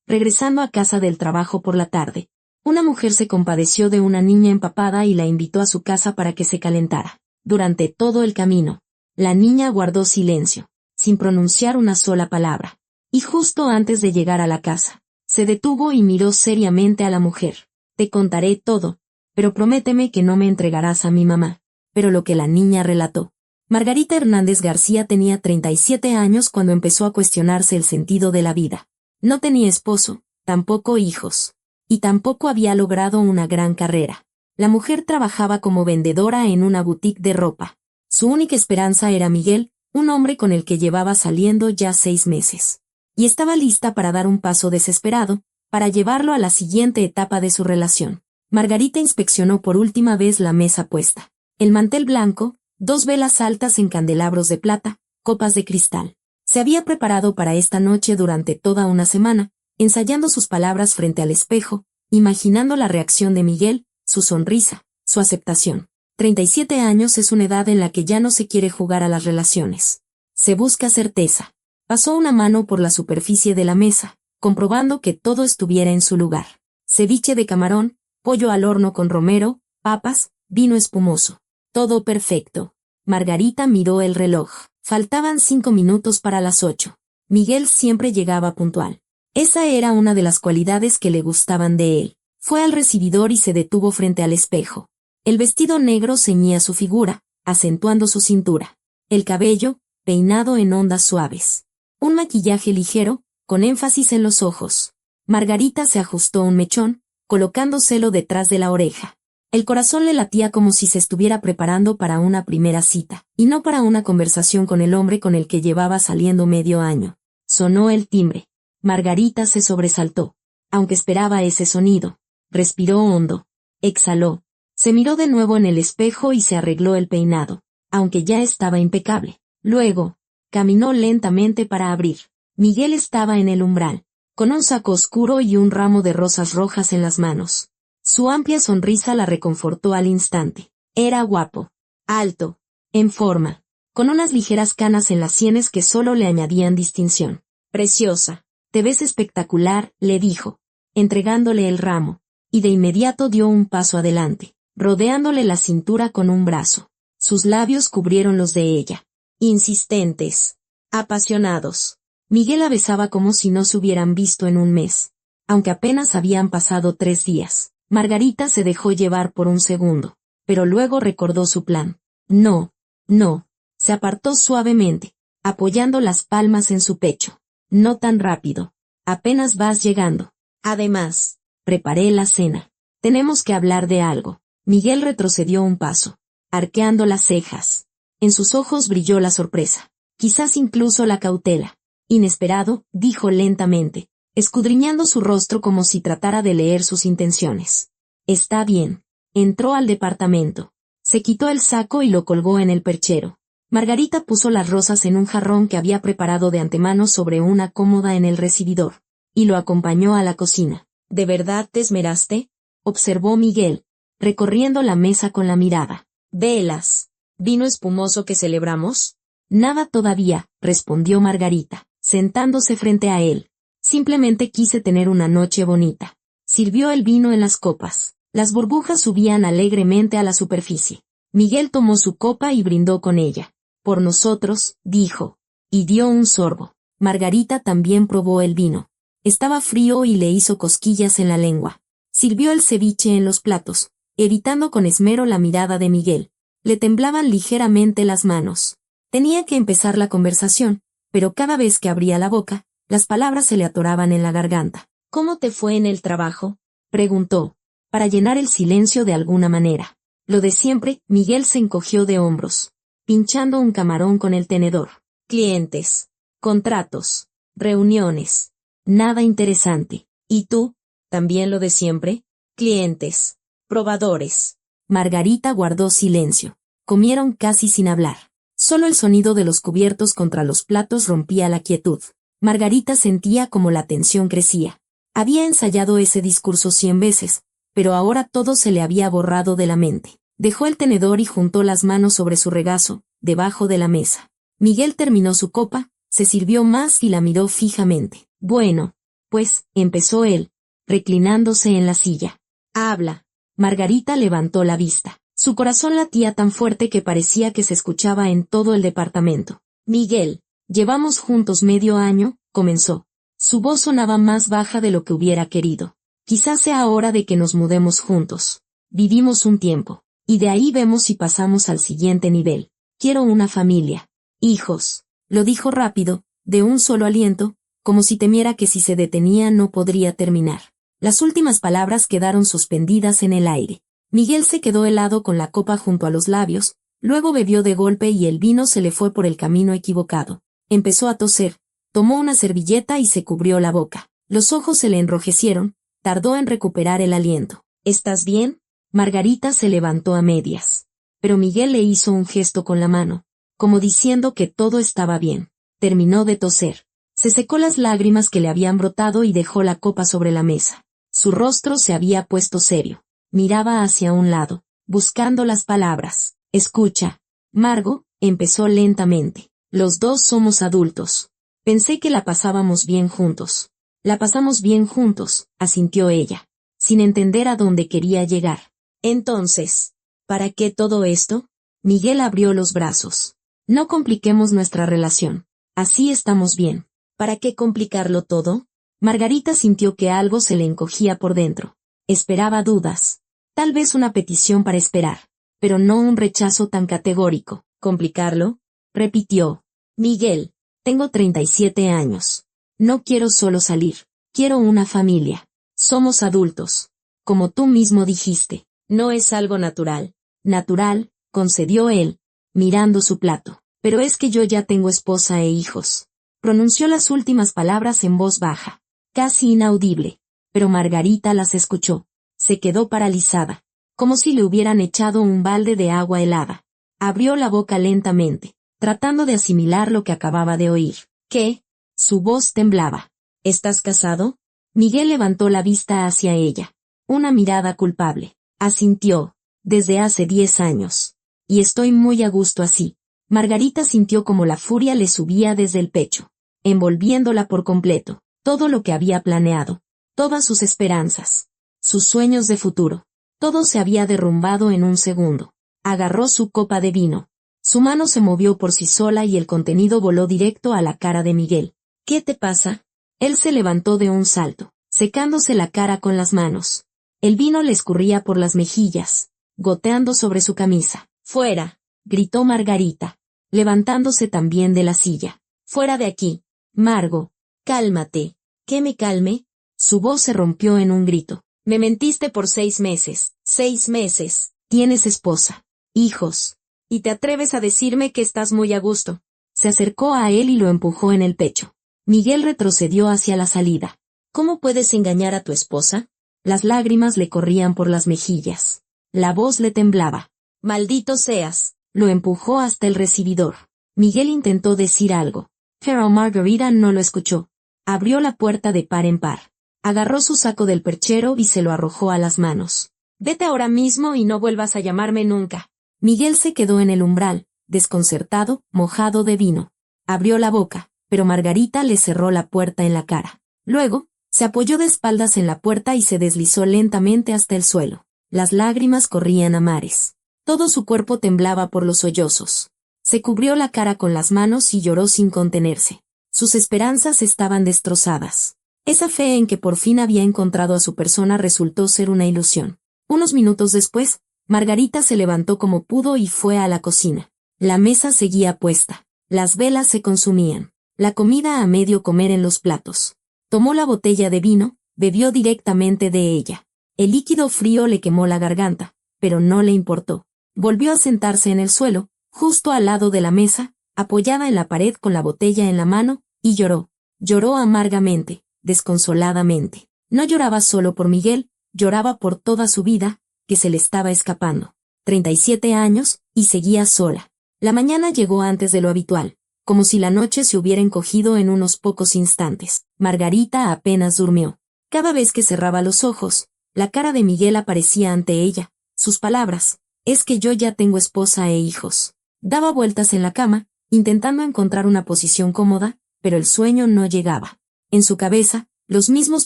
regresando a casa del trabajo por la tarde. Una mujer se compadeció de una niña empapada y la invitó a su casa para que se calentara. Durante todo el camino, la niña guardó silencio, sin pronunciar una sola palabra. Y justo antes de llegar a la casa, se detuvo y miró seriamente a la mujer. Te contaré todo, pero prométeme que no me entregarás a mi mamá. Pero lo que la niña relató. Margarita Hernández García tenía 37 años cuando empezó a cuestionarse el sentido de la vida. No tenía esposo, tampoco hijos. Y tampoco había logrado una gran carrera. La mujer trabajaba como vendedora en una boutique de ropa. Su única esperanza era Miguel, un hombre con el que llevaba saliendo ya 6 meses. Y estaba lista para dar un paso desesperado, para llevarlo a la siguiente etapa de su relación. Margarita inspeccionó por última vez la mesa puesta. El mantel blanco, 2 velas altas en candelabros de plata, copas de cristal. Se había preparado para esta noche durante toda una semana, ensayando sus palabras frente al espejo, imaginando la reacción de Miguel, su sonrisa, su aceptación. 37 años es una edad en la que ya no se quiere jugar a las relaciones. Se busca certeza. Pasó una mano por la superficie de la mesa, comprobando que todo estuviera en su lugar. Ceviche de camarón, pollo al horno con romero, papas, vino espumoso. Todo perfecto. Margarita miró el reloj. Faltaban 5 minutos para las 8. Miguel siempre llegaba puntual. Esa era una de las cualidades que le gustaban de él. Fue al recibidor y se detuvo frente al espejo. El vestido negro ceñía su figura, acentuando su cintura. El cabello, peinado en ondas suaves. Un maquillaje ligero, con énfasis en los ojos. Margarita se ajustó un mechón, colocándoselo detrás de la oreja. El corazón le latía como si se estuviera preparando para una primera cita, y no para una conversación con el hombre con el que llevaba saliendo medio año. Sonó el timbre. Margarita se sobresaltó, aunque esperaba ese sonido. Respiró hondo. Exhaló. Se miró de nuevo en el espejo y se arregló el peinado, aunque ya estaba impecable. Luego, caminó lentamente para abrir. Miguel estaba en el umbral, con un saco oscuro y un ramo de rosas rojas en las manos. Su amplia sonrisa la reconfortó al instante. Era guapo, alto, en forma, con unas ligeras canas en las sienes que solo le añadían distinción. Preciosa, te ves espectacular, le dijo, entregándole el ramo, y de inmediato dio un paso adelante, rodeándole la cintura con un brazo. Sus labios cubrieron los de ella. Insistentes, apasionados. Miguel la besaba como si no se hubieran visto en un mes, aunque apenas habían pasado 3 días. Margarita se dejó llevar por un segundo, pero luego recordó su plan. No, no. Se apartó suavemente, apoyando las palmas en su pecho. No tan rápido. Apenas vas llegando. Además, preparé la cena. Tenemos que hablar de algo. Miguel retrocedió un paso, arqueando las cejas. En sus ojos brilló la sorpresa, quizás incluso la cautela. Inesperado, dijo lentamente, escudriñando su rostro como si tratara de leer sus intenciones. Está bien. Entró al departamento. Se quitó el saco y lo colgó en el perchero. Margarita puso las rosas en un jarrón que había preparado de antemano sobre una cómoda en el recibidor, y lo acompañó a la cocina. ¿De verdad te esmeraste?, observó Miguel, recorriendo la mesa con la mirada. Velas. ¿Vino espumoso que celebramos? Nada todavía, respondió Margarita, sentándose frente a él. Simplemente quise tener una noche bonita. Sirvió el vino en las copas. Las burbujas subían alegremente a la superficie. Miguel tomó su copa y brindó con ella. Por nosotros, dijo, y dio un sorbo. Margarita también probó el vino. Estaba frío y le hizo cosquillas en la lengua. Sirvió el ceviche en los platos, evitando con esmero la mirada de Miguel. Le temblaban ligeramente las manos. Tenía que empezar la conversación, pero cada vez que abría la boca, las palabras se le atoraban en la garganta. ¿Cómo te fue en el trabajo?, preguntó, para llenar el silencio de alguna manera. Lo de siempre. Miguel se encogió de hombros, pinchando un camarón con el tenedor. Clientes, contratos, reuniones. Nada interesante. ¿Y tú? ¿También lo de siempre? Clientes, probadores. Margarita guardó silencio. Comieron casi sin hablar. Solo el sonido de los cubiertos contra los platos rompía la quietud. Margarita sentía como la tensión crecía. Había ensayado ese discurso 100 veces, pero ahora todo se le había borrado de la mente. Dejó el tenedor y juntó las manos sobre su regazo, debajo de la mesa. Miguel terminó su copa, se sirvió más y la miró fijamente. Bueno, Pues, empezó él, reclinándose en la silla. Habla. Margarita levantó la vista. Su corazón latía tan fuerte que parecía que se escuchaba en todo el departamento. Miguel, llevamos juntos medio año, comenzó. Su voz sonaba más baja de lo que hubiera querido. Quizás sea hora de que nos mudemos juntos. Vivimos un tiempo, y de ahí vemos si pasamos al siguiente nivel. Quiero una familia. Hijos. Lo dijo rápido, de un solo aliento, como si temiera que si se detenía no podría terminar. Las últimas palabras quedaron suspendidas en el aire. Miguel se quedó helado con la copa junto a los labios, luego bebió de golpe y el vino se le fue por el camino equivocado. Empezó a toser, tomó una servilleta y se cubrió la boca. Los ojos se le enrojecieron, tardó en recuperar el aliento. ¿Estás bien? Margarita se levantó a medias. Pero Miguel le hizo un gesto con la mano, como diciendo que todo estaba bien. Terminó de toser. Se secó las lágrimas que le habían brotado y dejó la copa sobre la mesa. Su rostro se había puesto serio. Miraba hacia un lado, buscando las palabras. Escucha, Margo, empezó lentamente. Los dos somos adultos. Pensé que la pasábamos bien juntos. La pasamos bien juntos, asintió ella, sin entender a dónde quería llegar. Entonces, ¿para qué todo esto? Miguel abrió los brazos. No compliquemos nuestra relación. Así estamos bien. ¿Para qué complicarlo todo? Margarita sintió que algo se le encogía por dentro. Esperaba dudas. Tal vez una petición para esperar, pero no un rechazo tan categórico. ¿Complicarlo? Repitió. Miguel, tengo 37 años. No quiero solo salir. Quiero una familia. Somos adultos. Como tú mismo dijiste, no es algo natural. Natural, concedió él, mirando su plato. Pero es que yo ya tengo esposa e hijos. Pronunció las últimas palabras en voz baja, casi inaudible, pero Margarita las escuchó. Se quedó paralizada, como si le hubieran echado un balde de agua helada. Abrió la boca lentamente, tratando de asimilar lo que acababa de oír. ¿Qué? Su voz temblaba. ¿Estás casado? Miguel levantó la vista hacia ella. Una mirada culpable. Asintió. Desde hace 10 años. Y estoy muy a gusto así. Margarita sintió como la furia le subía desde el pecho, envolviéndola por completo. Todo lo que había planeado, todas sus esperanzas, sus sueños de futuro, todo se había derrumbado en un segundo. Agarró su copa de vino. Su mano se movió por sí sola y el contenido voló directo a la cara de Miguel. ¿Qué te pasa? Él se levantó de un salto, secándose la cara con las manos. El vino le escurría por las mejillas, goteando sobre su camisa. ¡Fuera!, gritó Margarita, levantándose también de la silla. ¡Fuera de aquí! Margo, cálmate. ¿Qué me calme? Su voz se rompió en un grito. Me mentiste por 6 meses. 6 meses. Tienes esposa, hijos, y te atreves a decirme que estás muy a gusto. Se acercó a él y lo empujó en el pecho. Miguel retrocedió hacia la salida. ¿Cómo puedes engañar a tu esposa? Las lágrimas le corrían por las mejillas. La voz le temblaba. Maldito seas. Lo empujó hasta el recibidor. Miguel intentó decir algo, pero Margarita no lo escuchó. Abrió la puerta de par en par. Agarró su saco del perchero y se lo arrojó a las manos. Vete ahora mismo y no vuelvas a llamarme nunca. Miguel se quedó en el umbral, desconcertado, mojado de vino. Abrió la boca, pero Margarita le cerró la puerta en la cara. Luego, se apoyó de espaldas en la puerta y se deslizó lentamente hasta el suelo. Las lágrimas corrían a mares. Todo su cuerpo temblaba por los sollozos. Se cubrió la cara con las manos y lloró sin contenerse. Sus esperanzas estaban destrozadas. Esa fe en que por fin había encontrado a su persona resultó ser una ilusión. Unos minutos después, Margarita se levantó como pudo y fue a la cocina. La mesa seguía puesta. Las velas se consumían. La comida a medio comer en los platos. Tomó la botella de vino, bebió directamente de ella. El líquido frío le quemó la garganta, pero no le importó. Volvió a sentarse en el suelo, justo al lado de la mesa, apoyada en la pared con la botella en la mano, y lloró. Lloró amargamente, desconsoladamente. No lloraba solo por Miguel, lloraba por toda su vida, que se le estaba escapando. 37 años, y seguía sola. La mañana llegó antes de lo habitual, como si la noche se hubiera encogido en unos pocos instantes. Margarita apenas durmió. Cada vez que cerraba los ojos, la cara de Miguel aparecía ante ella, sus palabras, es que yo ya tengo esposa e hijos. Daba vueltas en la cama, intentando encontrar una posición cómoda, pero el sueño no llegaba. En su cabeza, Los mismos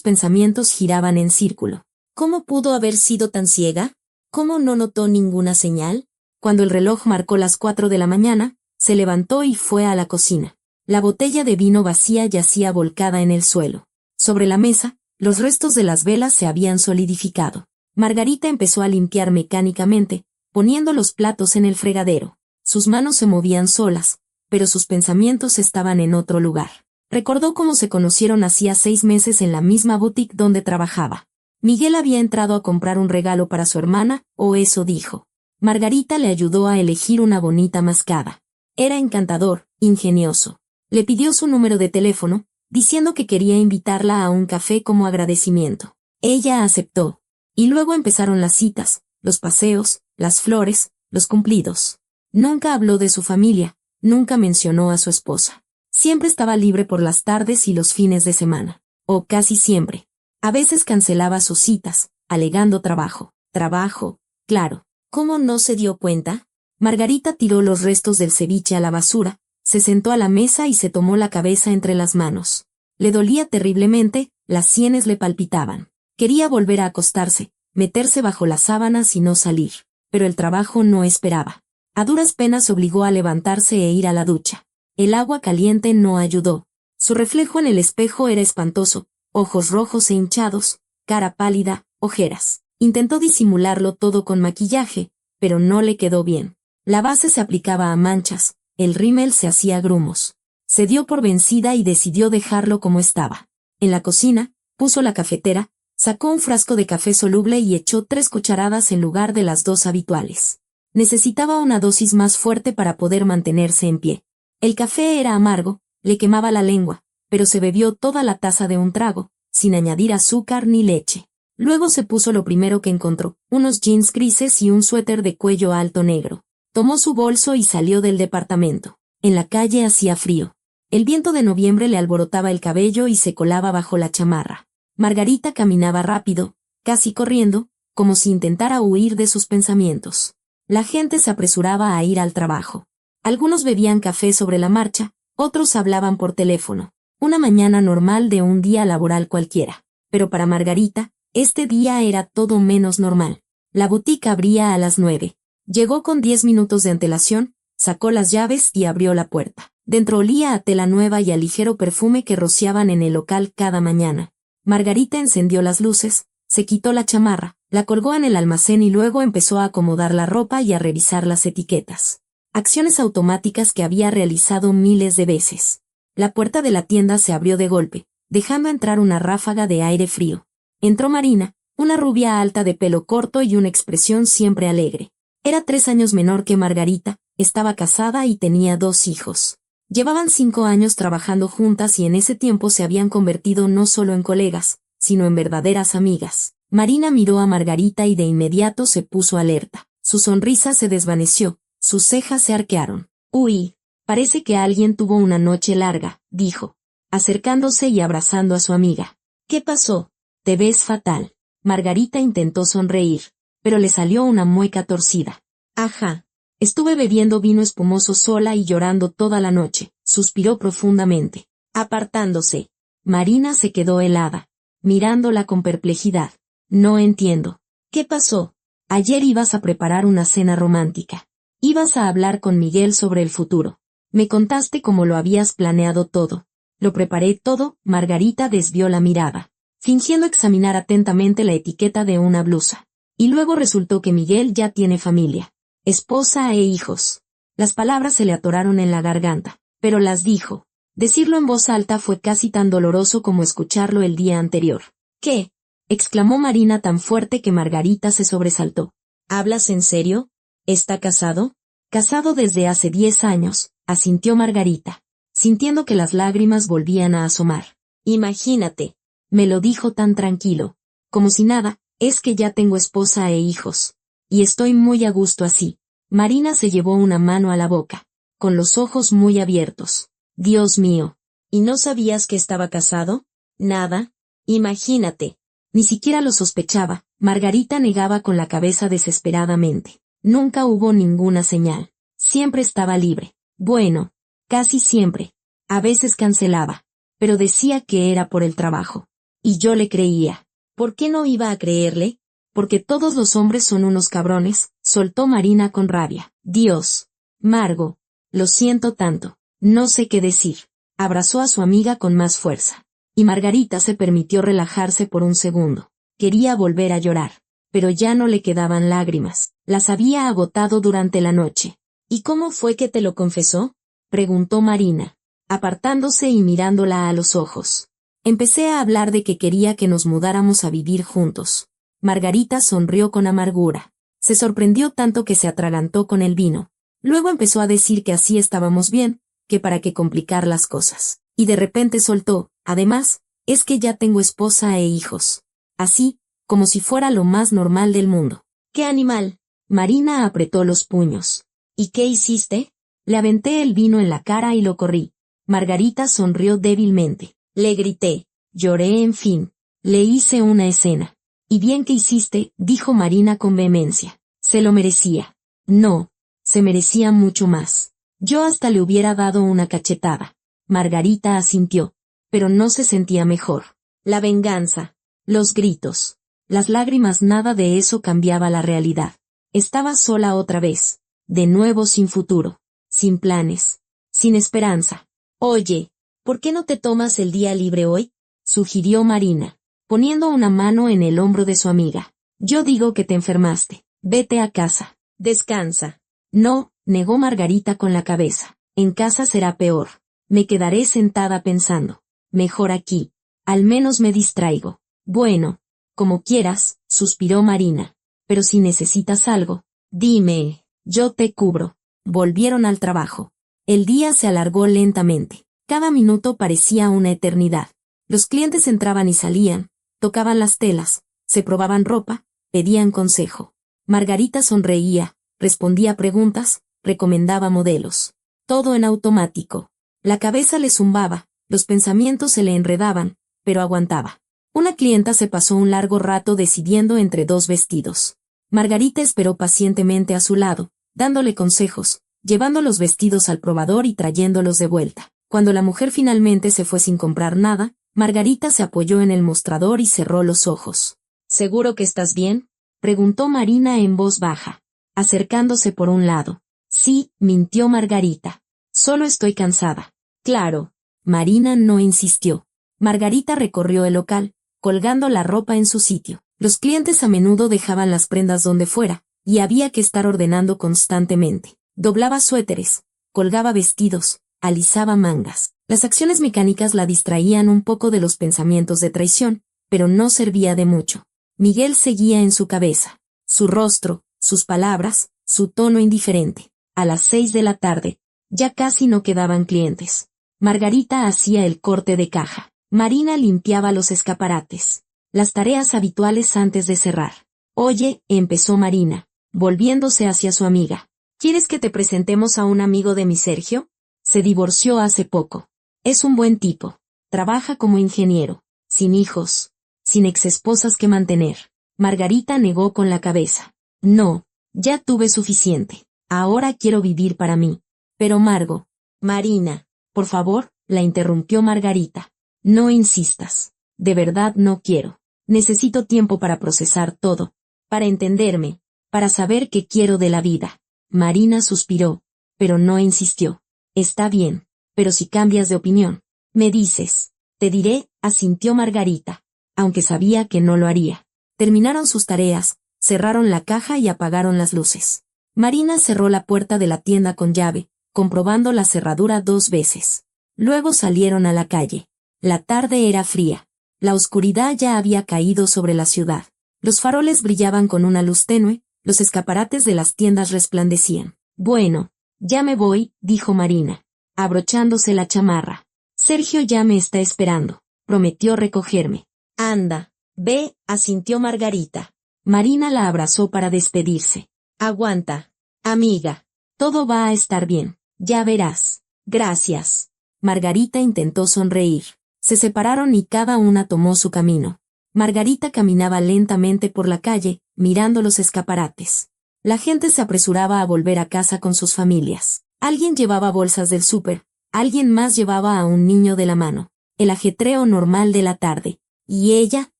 pensamientos giraban en círculo. ¿Cómo pudo haber sido tan ciega? ¿Cómo no notó ninguna señal? Cuando el reloj marcó las 4 de la mañana, se levantó y fue a la cocina. La botella de vino vacía yacía volcada en el suelo. Sobre la mesa, los restos de las velas se habían solidificado. Margarita empezó a limpiar mecánicamente, poniendo los platos en el fregadero. Sus manos se movían solas, pero sus pensamientos estaban en otro lugar. Recordó cómo se conocieron hacía 6 meses en la misma boutique donde trabajaba. Miguel había entrado a comprar un regalo para su hermana, o eso dijo. Margarita le ayudó a elegir una bonita mascada. Era encantador, ingenioso. Le pidió su número de teléfono, diciendo que quería invitarla a un café como agradecimiento. Ella aceptó. Y luego empezaron las citas, los paseos, las flores, los cumplidos. Nunca habló de su familia, nunca mencionó a su esposa. Siempre estaba libre por las tardes y los fines de semana. O casi siempre. A veces cancelaba sus citas, alegando trabajo. Trabajo, claro. ¿Cómo no se dio cuenta? Margarita tiró los restos del ceviche a la basura, se sentó a la mesa y se tomó la cabeza entre las manos. Le dolía terriblemente, las sienes le palpitaban. Quería volver a acostarse, meterse bajo las sábanas y no salir. Pero el trabajo no esperaba. A duras penas se obligó a levantarse e ir a la ducha. El agua caliente no ayudó. Su reflejo en el espejo era espantoso, ojos rojos e hinchados, cara pálida, ojeras. Intentó disimularlo todo con maquillaje, pero no le quedó bien. La base se aplicaba a manchas, el rímel se hacía grumos. Se dio por vencida y decidió dejarlo como estaba. En la cocina, puso la cafetera, sacó un frasco de café soluble y echó 3 cucharadas en lugar de las 2 habituales. Necesitaba una dosis más fuerte para poder mantenerse en pie. El café era amargo, le quemaba la lengua, pero se bebió toda la taza de un trago, sin añadir azúcar ni leche. Luego se puso lo primero que encontró, unos jeans grises y un suéter de cuello alto negro. Tomó su bolso y salió del departamento. En la calle hacía frío. El viento de noviembre le alborotaba el cabello y se colaba bajo la chamarra. Margarita caminaba rápido, casi corriendo, como si intentara huir de sus pensamientos. La gente se apresuraba a ir al trabajo. Algunos bebían café sobre la marcha, otros hablaban por teléfono. Una mañana normal de un día laboral cualquiera. Pero para Margarita, este día era todo menos normal. La boutique abría a las 9. Llegó con 10 minutos de antelación, sacó las llaves y abrió la puerta. Dentro olía a tela nueva y al ligero perfume que rociaban en el local cada mañana. Margarita encendió las luces, se quitó la chamarra, la colgó en el almacén y luego empezó a acomodar la ropa y a revisar las etiquetas. Acciones automáticas que había realizado miles de veces. La puerta de la tienda se abrió de golpe, dejando entrar una ráfaga de aire frío. Entró Marina, una rubia alta de pelo corto y una expresión siempre alegre. Era 3 años menor que Margarita, estaba casada y tenía 2 hijos. Llevaban 5 años trabajando juntas y en ese tiempo se habían convertido no solo en colegas, sino en verdaderas amigas. Marina miró a Margarita y de inmediato se puso alerta. Su sonrisa se desvaneció, sus cejas se arquearon. «Uy, parece que alguien tuvo una noche larga», dijo, acercándose y abrazando a su amiga. «¿Qué pasó? Te ves fatal». Margarita intentó sonreír, pero le salió una mueca torcida. «Ajá. Estuve bebiendo vino espumoso sola y llorando toda la noche», suspiró profundamente. Apartándose. Marina se quedó helada, mirándola con perplejidad. «No entiendo. ¿Qué pasó? Ayer ibas a preparar una cena romántica. Ibas a hablar con Miguel sobre el futuro. Me contaste cómo lo habías planeado todo». «Lo preparé todo», Margarita desvió la mirada, fingiendo examinar atentamente la etiqueta de una blusa. «Y luego resultó que Miguel ya tiene familia. Esposa e hijos». Las palabras se le atoraron en la garganta, pero las dijo. Decirlo en voz alta fue casi tan doloroso como escucharlo el día anterior. «¿Qué?», exclamó Marina tan fuerte que Margarita se sobresaltó. «¿Hablas en serio? ¿Está casado?» «Casado desde hace 10 años», asintió Margarita, sintiendo que las lágrimas volvían a asomar. «Imagínate. Me lo dijo tan tranquilo. Como si nada, es que ya tengo esposa e hijos. Y estoy muy a gusto así». Marina se llevó una mano a la boca, con los ojos muy abiertos. «Dios mío. ¿Y no sabías que estaba casado?» «Nada. Imagínate». Ni siquiera lo sospechaba, Margarita negaba con la cabeza desesperadamente. Nunca hubo ninguna señal. Siempre estaba libre. Bueno, casi siempre. A veces cancelaba. Pero decía que era por el trabajo. Y yo le creía. ¿Por qué no iba a creerle? Porque todos los hombres son unos cabrones, soltó Marina con rabia. Dios. Margo. Lo siento tanto. No sé qué decir. Abrazó a su amiga con más fuerza. Y Margarita se permitió relajarse por un segundo. Quería volver a llorar. Pero ya no le quedaban lágrimas. Las había agotado durante la noche. ¿Y cómo fue que te lo confesó? Preguntó Marina, apartándose y mirándola a los ojos. Empecé a hablar de que quería que nos mudáramos a vivir juntos. Margarita sonrió con amargura. Se sorprendió tanto que se atragantó con el vino. Luego empezó a decir que así estábamos bien, que para qué complicar las cosas. Y de repente soltó, además, es que ya tengo esposa e hijos. Así, como si fuera lo más normal del mundo. ¡Qué animal! Marina apretó los puños. ¿Y qué hiciste? Le aventé el vino en la cara y lo corrí. Margarita sonrió débilmente. Le grité. Lloré, en fin. Le hice una escena. Y bien que hiciste, dijo Marina con vehemencia. Se lo merecía. No. Se merecía mucho más. Yo hasta le hubiera dado una cachetada. Margarita asintió. Pero no se sentía mejor. La venganza. Los gritos. Las lágrimas, nada de eso cambiaba la realidad. Estaba sola otra vez. De nuevo sin futuro. Sin planes. Sin esperanza. Oye, ¿por qué no te tomas el día libre hoy? Sugirió Marina, poniendo una mano en el hombro de su amiga. Yo digo que te enfermaste. Vete a casa. Descansa. No, negó Margarita con la cabeza. En casa será peor. Me quedaré sentada pensando. Mejor aquí. Al menos me distraigo. Bueno, como quieras, suspiró Marina. Pero si necesitas algo, dime, yo te cubro. Volvieron al trabajo. El día se alargó lentamente. Cada minuto parecía una eternidad. Los clientes entraban y salían, tocaban las telas, se probaban ropa, pedían consejo. Margarita sonreía, respondía preguntas, recomendaba modelos. Todo en automático. La cabeza le zumbaba, los pensamientos se le enredaban, pero aguantaba. Una clienta se pasó un largo rato decidiendo entre dos vestidos. Margarita esperó pacientemente a su lado, dándole consejos, llevando los vestidos al probador y trayéndolos de vuelta. Cuando la mujer finalmente se fue sin comprar nada, Margarita se apoyó en el mostrador y cerró los ojos. ¿Seguro que estás bien? Preguntó Marina en voz baja, acercándose por un lado. Sí, mintió Margarita. Solo estoy cansada. Claro. Marina no insistió. Margarita recorrió el local, colgando la ropa en su sitio. Los clientes a menudo dejaban las prendas donde fuera, y había que estar ordenando constantemente. Doblaba suéteres, colgaba vestidos, alisaba mangas. Las acciones mecánicas la distraían un poco de los pensamientos de traición, pero no servía de mucho. Miguel seguía en su cabeza. Su rostro, sus palabras, su tono indiferente. A las 6 de la tarde, ya casi no quedaban clientes. Margarita hacía el corte de caja. Marina limpiaba los escaparates. Las tareas habituales antes de cerrar. Oye, empezó Marina, volviéndose hacia su amiga. ¿Quieres que te presentemos a un amigo de mi Sergio? Se divorció hace poco. Es un buen tipo. Trabaja como ingeniero. Sin hijos. Sin exesposas que mantener. Margarita negó con la cabeza. No, ya tuve suficiente. Ahora quiero vivir para mí. Pero Margo. Marina, por favor, la interrumpió Margarita. No insistas. De verdad no quiero. Necesito tiempo para procesar todo. Para entenderme. Para saber qué quiero de la vida. Marina suspiró, pero no insistió. Está bien, pero si cambias de opinión, me dices. Te diré, asintió Margarita, aunque sabía que no lo haría. Terminaron sus tareas, cerraron la caja y apagaron las luces. Marina cerró la puerta de la tienda con llave, comprobando la cerradura 2 veces. Luego salieron a la calle. La tarde era fría. La oscuridad ya había caído sobre la ciudad. Los faroles brillaban con una luz tenue, los escaparates de las tiendas resplandecían. Bueno, ya me voy, dijo Marina, abrochándose la chamarra. Sergio ya me está esperando. Prometió recogerme. Anda, ve, asintió Margarita. Marina la abrazó para despedirse. Aguanta, amiga. Todo va a estar bien. Ya verás. Gracias. Margarita intentó sonreír. Se separaron y cada una tomó su camino. Margarita caminaba lentamente por la calle, mirando los escaparates. La gente se apresuraba a volver a casa con sus familias. Alguien llevaba bolsas del súper, alguien más llevaba a un niño de la mano. El ajetreo normal de la tarde. Y ella,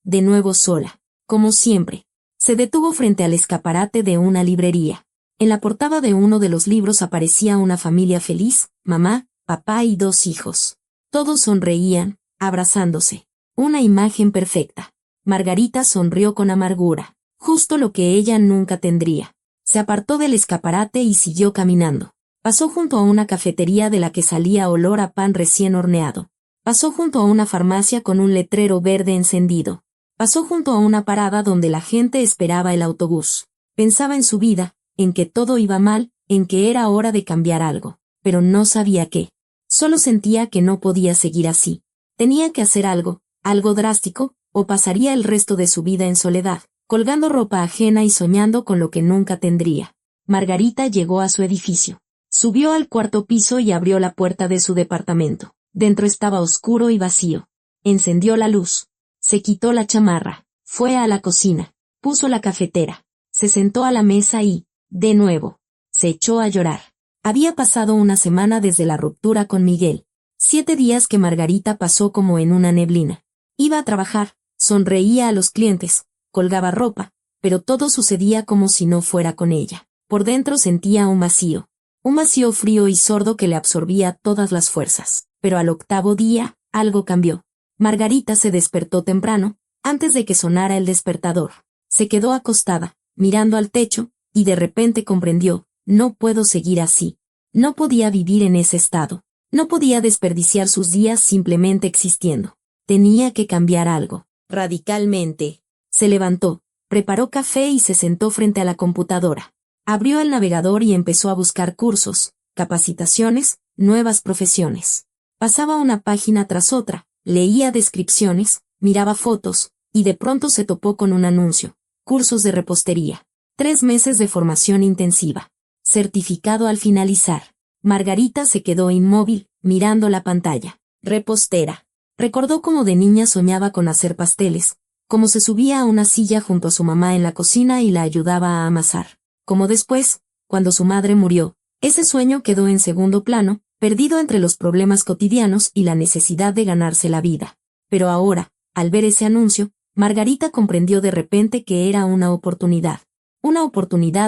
de nuevo sola. Como siempre. Se detuvo frente al escaparate de una librería. En la portada de uno de los libros aparecía una familia feliz, mamá, papá y 2 hijos. Todos sonreían, abrazándose. Una imagen perfecta. Margarita sonrió con amargura. Justo lo que ella nunca tendría. Se apartó del escaparate y siguió caminando. Pasó junto a una cafetería de la que salía olor a pan recién horneado. Pasó junto a una farmacia con un letrero verde encendido. Pasó junto a una parada donde la gente esperaba el autobús. Pensaba en su vida, en que todo iba mal, en que era hora de cambiar algo, pero no sabía qué. Solo sentía que no podía seguir así. Tenía que hacer algo, algo drástico, o pasaría el resto de su vida en soledad, colgando ropa ajena y soñando con lo que nunca tendría. Margarita llegó a su edificio. Subió al 4º piso y abrió la puerta de su departamento. Dentro estaba oscuro y vacío. Encendió la luz. Se quitó la chamarra. Fue a la cocina. Puso la cafetera. Se sentó a la mesa y, de nuevo, se echó a llorar. Había pasado una semana desde la ruptura con Miguel. 7 días que Margarita pasó como en una neblina. Iba a trabajar, sonreía a los clientes, colgaba ropa, pero todo sucedía como si no fuera con ella. Por dentro sentía un vacío frío y sordo que le absorbía todas las fuerzas. Pero al 8º día, algo cambió. Margarita se despertó temprano, antes de que sonara el despertador. Se quedó acostada, mirando al techo, y de repente comprendió, no puedo seguir así. No podía vivir en ese estado. No podía desperdiciar sus días simplemente existiendo. Tenía que cambiar algo, radicalmente. Se levantó, preparó café y se sentó frente a la computadora. Abrió el navegador y empezó a buscar cursos, capacitaciones, nuevas profesiones. Pasaba una página tras otra, leía descripciones, miraba fotos, y de pronto se topó con un anuncio. Cursos de repostería. 3 meses de formación intensiva. Certificado al finalizar. Margarita se quedó inmóvil, mirando la pantalla. Repostera. Recordó cómo de niña soñaba con hacer pasteles, cómo se subía a una silla junto a su mamá en la cocina y la ayudaba a amasar. Como después, cuando su madre murió, ese sueño quedó en segundo plano, perdido entre los problemas cotidianos y la necesidad de ganarse la vida. Pero ahora, al ver ese anuncio, Margarita comprendió de repente que era una oportunidad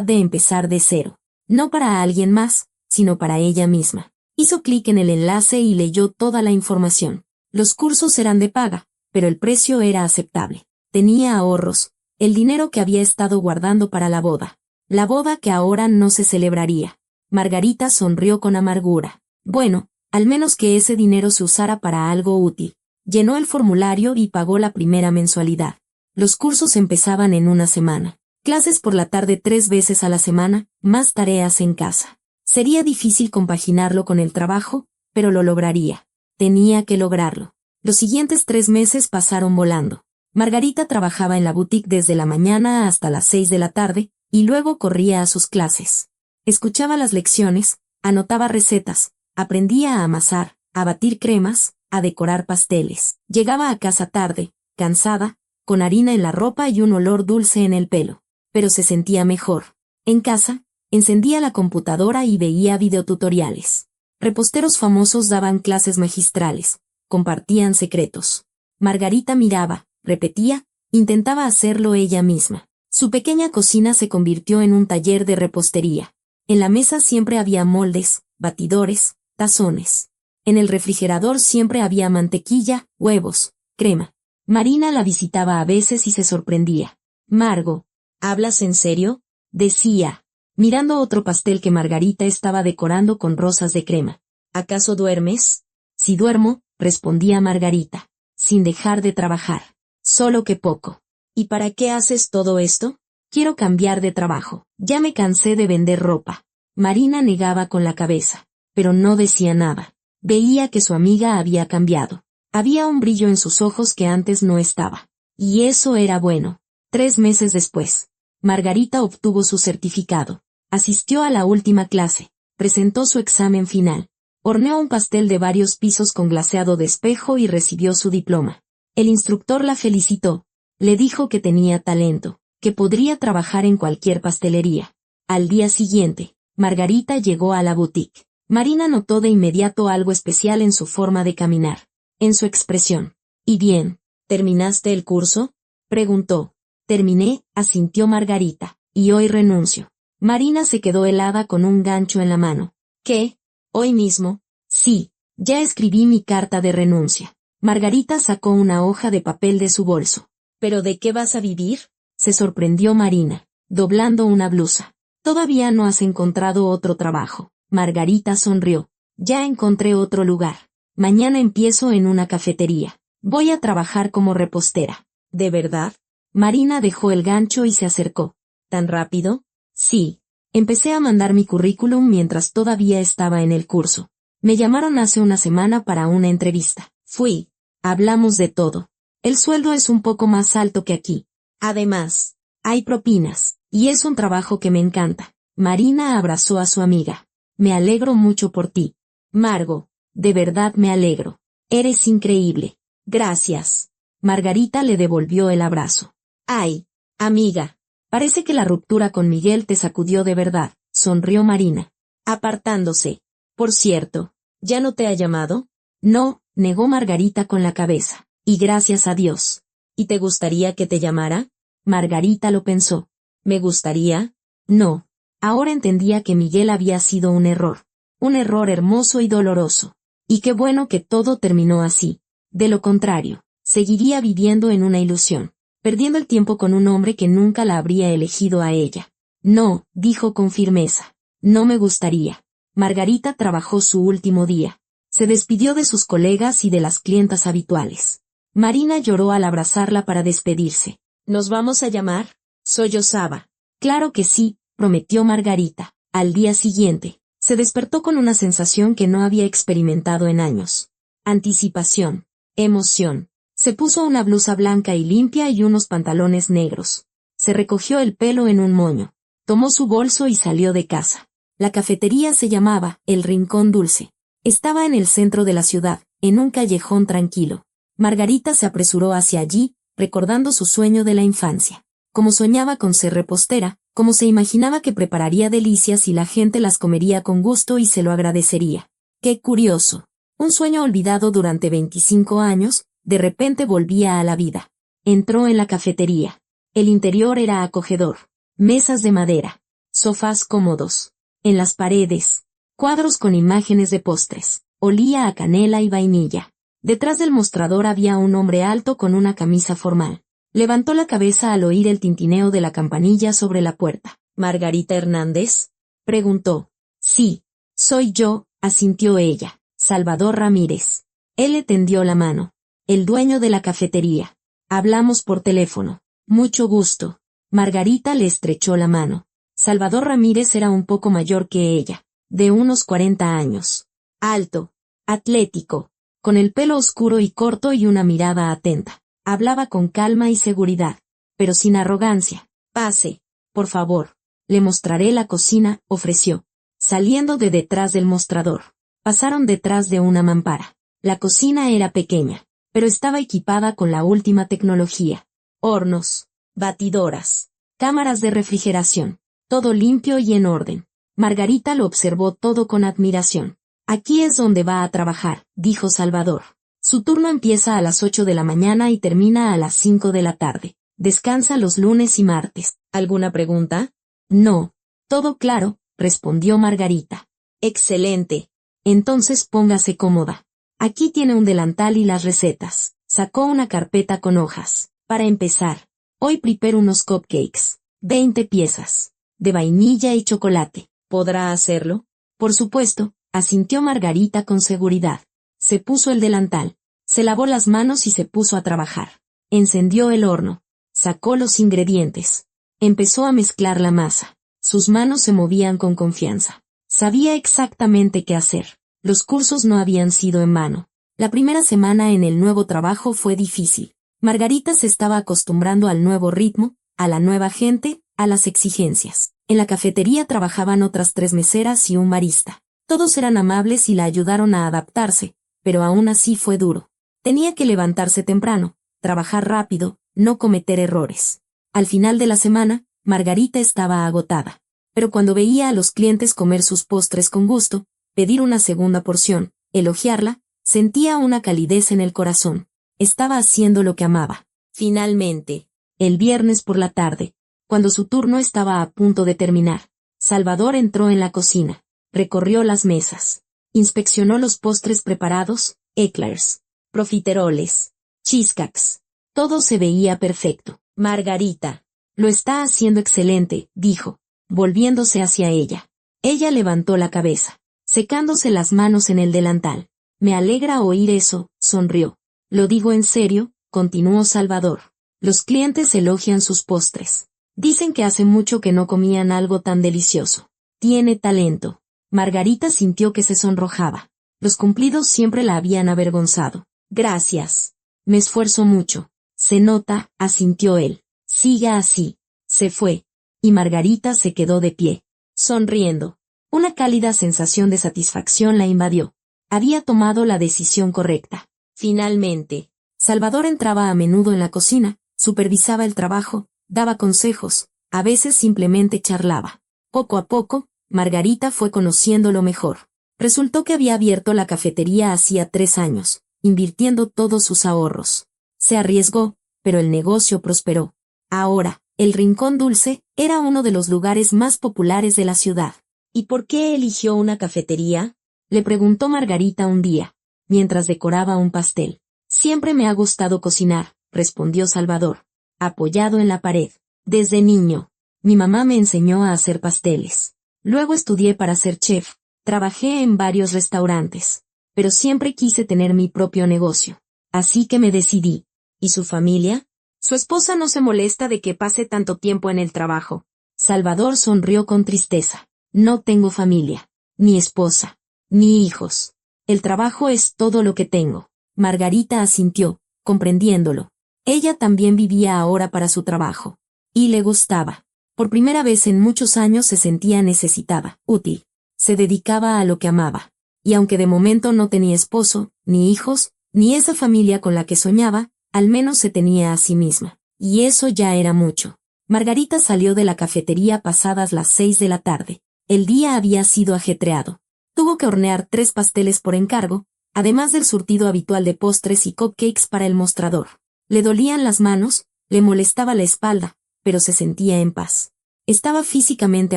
de empezar de cero. No para alguien más, sino para ella misma. Hizo clic en el enlace y leyó toda la información. Los cursos eran de paga, pero el precio era aceptable. Tenía ahorros, el dinero que había estado guardando para la boda que ahora no se celebraría. Margarita sonrió con amargura. Bueno, al menos que ese dinero se usara para algo útil. Llenó el formulario y pagó la primera mensualidad. Los cursos empezaban en una semana. Clases por la tarde 3 veces a la semana, más tareas en casa. Sería difícil compaginarlo con el trabajo, pero lo lograría. Tenía que lograrlo. Los siguientes 3 meses pasaron volando. Margarita trabajaba en la boutique desde la mañana hasta las 6 de la tarde, y luego corría a sus clases. Escuchaba las lecciones, anotaba recetas, aprendía a amasar, a batir cremas, a decorar pasteles. Llegaba a casa tarde, cansada, con harina en la ropa y un olor dulce en el pelo. Pero se sentía mejor. En casa, encendía la computadora y veía videotutoriales. Reposteros famosos daban clases magistrales, compartían secretos. Margarita miraba, repetía, intentaba hacerlo ella misma. Su pequeña cocina se convirtió en un taller de repostería. En la mesa siempre había moldes, batidores, tazones. En el refrigerador siempre había mantequilla, huevos, crema. Marina la visitaba a veces y se sorprendía. Margo, ¿hablas en serio?, decía, mirando otro pastel que Margarita estaba decorando con rosas de crema. ¿Acaso duermes? Sí duermo, respondía Margarita, sin dejar de trabajar. Solo que poco. ¿Y para qué haces todo esto? Quiero cambiar de trabajo. Ya me cansé de vender ropa. Marina negaba con la cabeza, pero no decía nada. Veía que su amiga había cambiado. Había un brillo en sus ojos que antes no estaba. Y eso era bueno. 3 meses después, Margarita obtuvo su certificado. Asistió a la última clase. Presentó su examen final. Horneó un pastel de varios pisos con glaseado de espejo y recibió su diploma. El instructor la felicitó. Le dijo que tenía talento, que podría trabajar en cualquier pastelería. Al día siguiente, Margarita llegó a la boutique. Marina notó de inmediato algo especial en su forma de caminar, en su expresión. ¿Y bien? ¿Terminaste el curso? Preguntó. Terminé, asintió Margarita, y hoy renuncio. Marina se quedó helada con un gancho en la mano. ¿Qué? ¿Hoy mismo? Sí, ya escribí mi carta de renuncia. Margarita sacó una hoja de papel de su bolso. ¿Pero de qué vas a vivir? Se sorprendió Marina, doblando una blusa. Todavía no has encontrado otro trabajo. Margarita sonrió. Ya encontré otro lugar. Mañana empiezo en una cafetería. Voy a trabajar como repostera. ¿De verdad? Marina dejó el gancho y se acercó. ¿Tan rápido? Sí. Empecé a mandar mi currículum mientras todavía estaba en el curso. Me llamaron hace una semana para una entrevista. Fui. Hablamos de todo. El sueldo es un poco más alto que aquí. Además, hay propinas, y es un trabajo que me encanta. Marina abrazó a su amiga. Me alegro mucho por ti. Margo, de verdad me alegro. Eres increíble. Gracias. Margarita le devolvió el abrazo. Ay, amiga. Parece que la ruptura con Miguel te sacudió de verdad, sonrió Marina. Apartándose. Por cierto, ¿ya no te ha llamado? No, negó Margarita con la cabeza. Y gracias a Dios. ¿Y te gustaría que te llamara? Margarita lo pensó. ¿Me gustaría? No. Ahora entendía que Miguel había sido un error. Un error hermoso y doloroso. Y qué bueno que todo terminó así. De lo contrario, seguiría viviendo en una ilusión, perdiendo el tiempo con un hombre que nunca la habría elegido a ella. No, dijo con firmeza. No me gustaría. Margarita trabajó su último día. Se despidió de sus colegas y de las clientas habituales. Marina lloró al abrazarla para despedirse. ¿Nos vamos a llamar? Sollozaba. Claro que sí, prometió Margarita. Al día siguiente, se despertó con una sensación que no había experimentado en años. Anticipación. Emoción. Se puso una blusa blanca y limpia y unos pantalones negros. Se recogió el pelo en un moño. Tomó su bolso y salió de casa. La cafetería se llamaba El Rincón Dulce. Estaba en el centro de la ciudad, en un callejón tranquilo. Margarita se apresuró hacia allí, recordando su sueño de la infancia. Como soñaba con ser repostera, como se imaginaba que prepararía delicias y la gente las comería con gusto y se lo agradecería. ¡Qué curioso! Un sueño olvidado durante 25 años, de repente volvía a la vida. Entró en la cafetería. El interior era acogedor. Mesas de madera. Sofás cómodos. En las paredes, cuadros con imágenes de postres. Olía a canela y vainilla. Detrás del mostrador había un hombre alto con una camisa formal. Levantó la cabeza al oír el tintineo de la campanilla sobre la puerta. ¿Margarita Hernández? Preguntó. Sí, soy yo, asintió ella. Salvador Ramírez. Él le tendió la mano. El dueño de la cafetería. Hablamos por teléfono. Mucho gusto. Margarita le estrechó la mano. Salvador Ramírez era un poco mayor que ella, de unos 40 años. Alto, atlético, con el pelo oscuro y corto y una mirada atenta. Hablaba con calma y seguridad, pero sin arrogancia. Pase, por favor. Le mostraré la cocina, ofreció. Saliendo de detrás del mostrador. Pasaron detrás de una mampara. La cocina era pequeña, pero estaba equipada con la última tecnología. Hornos, batidoras, cámaras de refrigeración. Todo limpio y en orden. Margarita lo observó todo con admiración. Aquí es donde va a trabajar, dijo Salvador. Su turno empieza a las 8 de la mañana y termina a las 5 de la tarde. Descansa los lunes y martes. ¿Alguna pregunta? No. Todo claro, respondió Margarita. Excelente. Entonces póngase cómoda. Aquí tiene un delantal y las recetas. Sacó una carpeta con hojas. Para empezar, hoy preparo unos cupcakes. 20 piezas. De vainilla y chocolate. ¿Podrá hacerlo? Por supuesto, asintió Margarita con seguridad. Se puso el delantal. Se lavó las manos y se puso a trabajar. Encendió el horno. Sacó los ingredientes. Empezó a mezclar la masa. Sus manos se movían con confianza. Sabía exactamente qué hacer. Los cursos no habían sido en vano. La primera semana en el nuevo trabajo fue difícil. Margarita se estaba acostumbrando al nuevo ritmo, a la nueva gente, a las exigencias. En la cafetería trabajaban otras 3 meseras y un barista. Todos eran amables y la ayudaron a adaptarse, pero aún así fue duro. Tenía que levantarse temprano, trabajar rápido, no cometer errores. Al final de la semana, Margarita estaba agotada. Pero cuando veía a los clientes comer sus postres con gusto, pedir una segunda porción, elogiarla, sentía una calidez en el corazón. Estaba haciendo lo que amaba. Finalmente, el viernes por la tarde, cuando su turno estaba a punto de terminar, Salvador entró en la cocina, recorrió las mesas, inspeccionó los postres preparados, eclairs, profiteroles, cheesecakes. Todo se veía perfecto. Margarita, lo está haciendo excelente, dijo, volviéndose hacia ella. Ella levantó la cabeza, secándose las manos en el delantal. Me alegra oír eso, sonrió. Lo digo en serio, continuó Salvador. Los clientes elogian sus postres. Dicen que hace mucho que no comían algo tan delicioso. Tiene talento. Margarita sintió que se sonrojaba. Los cumplidos siempre la habían avergonzado. Gracias. Me esfuerzo mucho. Se nota, asintió él. Siga así. Se fue. Y Margarita se quedó de pie, sonriendo. Una cálida sensación de satisfacción la invadió. Había tomado la decisión correcta. Finalmente, Salvador entraba a menudo en la cocina, supervisaba el trabajo, daba consejos, a veces simplemente charlaba. Poco a poco, Margarita fue conociéndolo mejor. Resultó que había abierto la cafetería hacía 3 años, invirtiendo todos sus ahorros. Se arriesgó, pero el negocio prosperó. Ahora, el Rincón Dulce era uno de los lugares más populares de la ciudad. ¿Y por qué eligió una cafetería?, le preguntó Margarita un día, mientras decoraba un pastel. Siempre me ha gustado cocinar, respondió Salvador, apoyado en la pared. Desde niño, mi mamá me enseñó a hacer pasteles. Luego estudié para ser chef, trabajé en varios restaurantes, pero siempre quise tener mi propio negocio. Así que me decidí. ¿Y su familia? Su esposa no se molesta de que pase tanto tiempo en el trabajo. Salvador sonrió con tristeza. No tengo familia, ni esposa, ni hijos. El trabajo es todo lo que tengo. Margarita asintió, comprendiéndolo. Ella también vivía ahora para su trabajo. Y le gustaba. Por primera vez en muchos años se sentía necesitada, útil. Se dedicaba a lo que amaba. Y aunque de momento no tenía esposo, ni hijos, ni esa familia con la que soñaba, al menos se tenía a sí misma. Y eso ya era mucho. Margarita salió de la cafetería pasadas las 6 de la tarde. El día había sido ajetreado. Tuvo que hornear 3 pasteles por encargo, además del surtido habitual de postres y cupcakes para el mostrador. Le dolían las manos, le molestaba la espalda, pero se sentía en paz. Estaba físicamente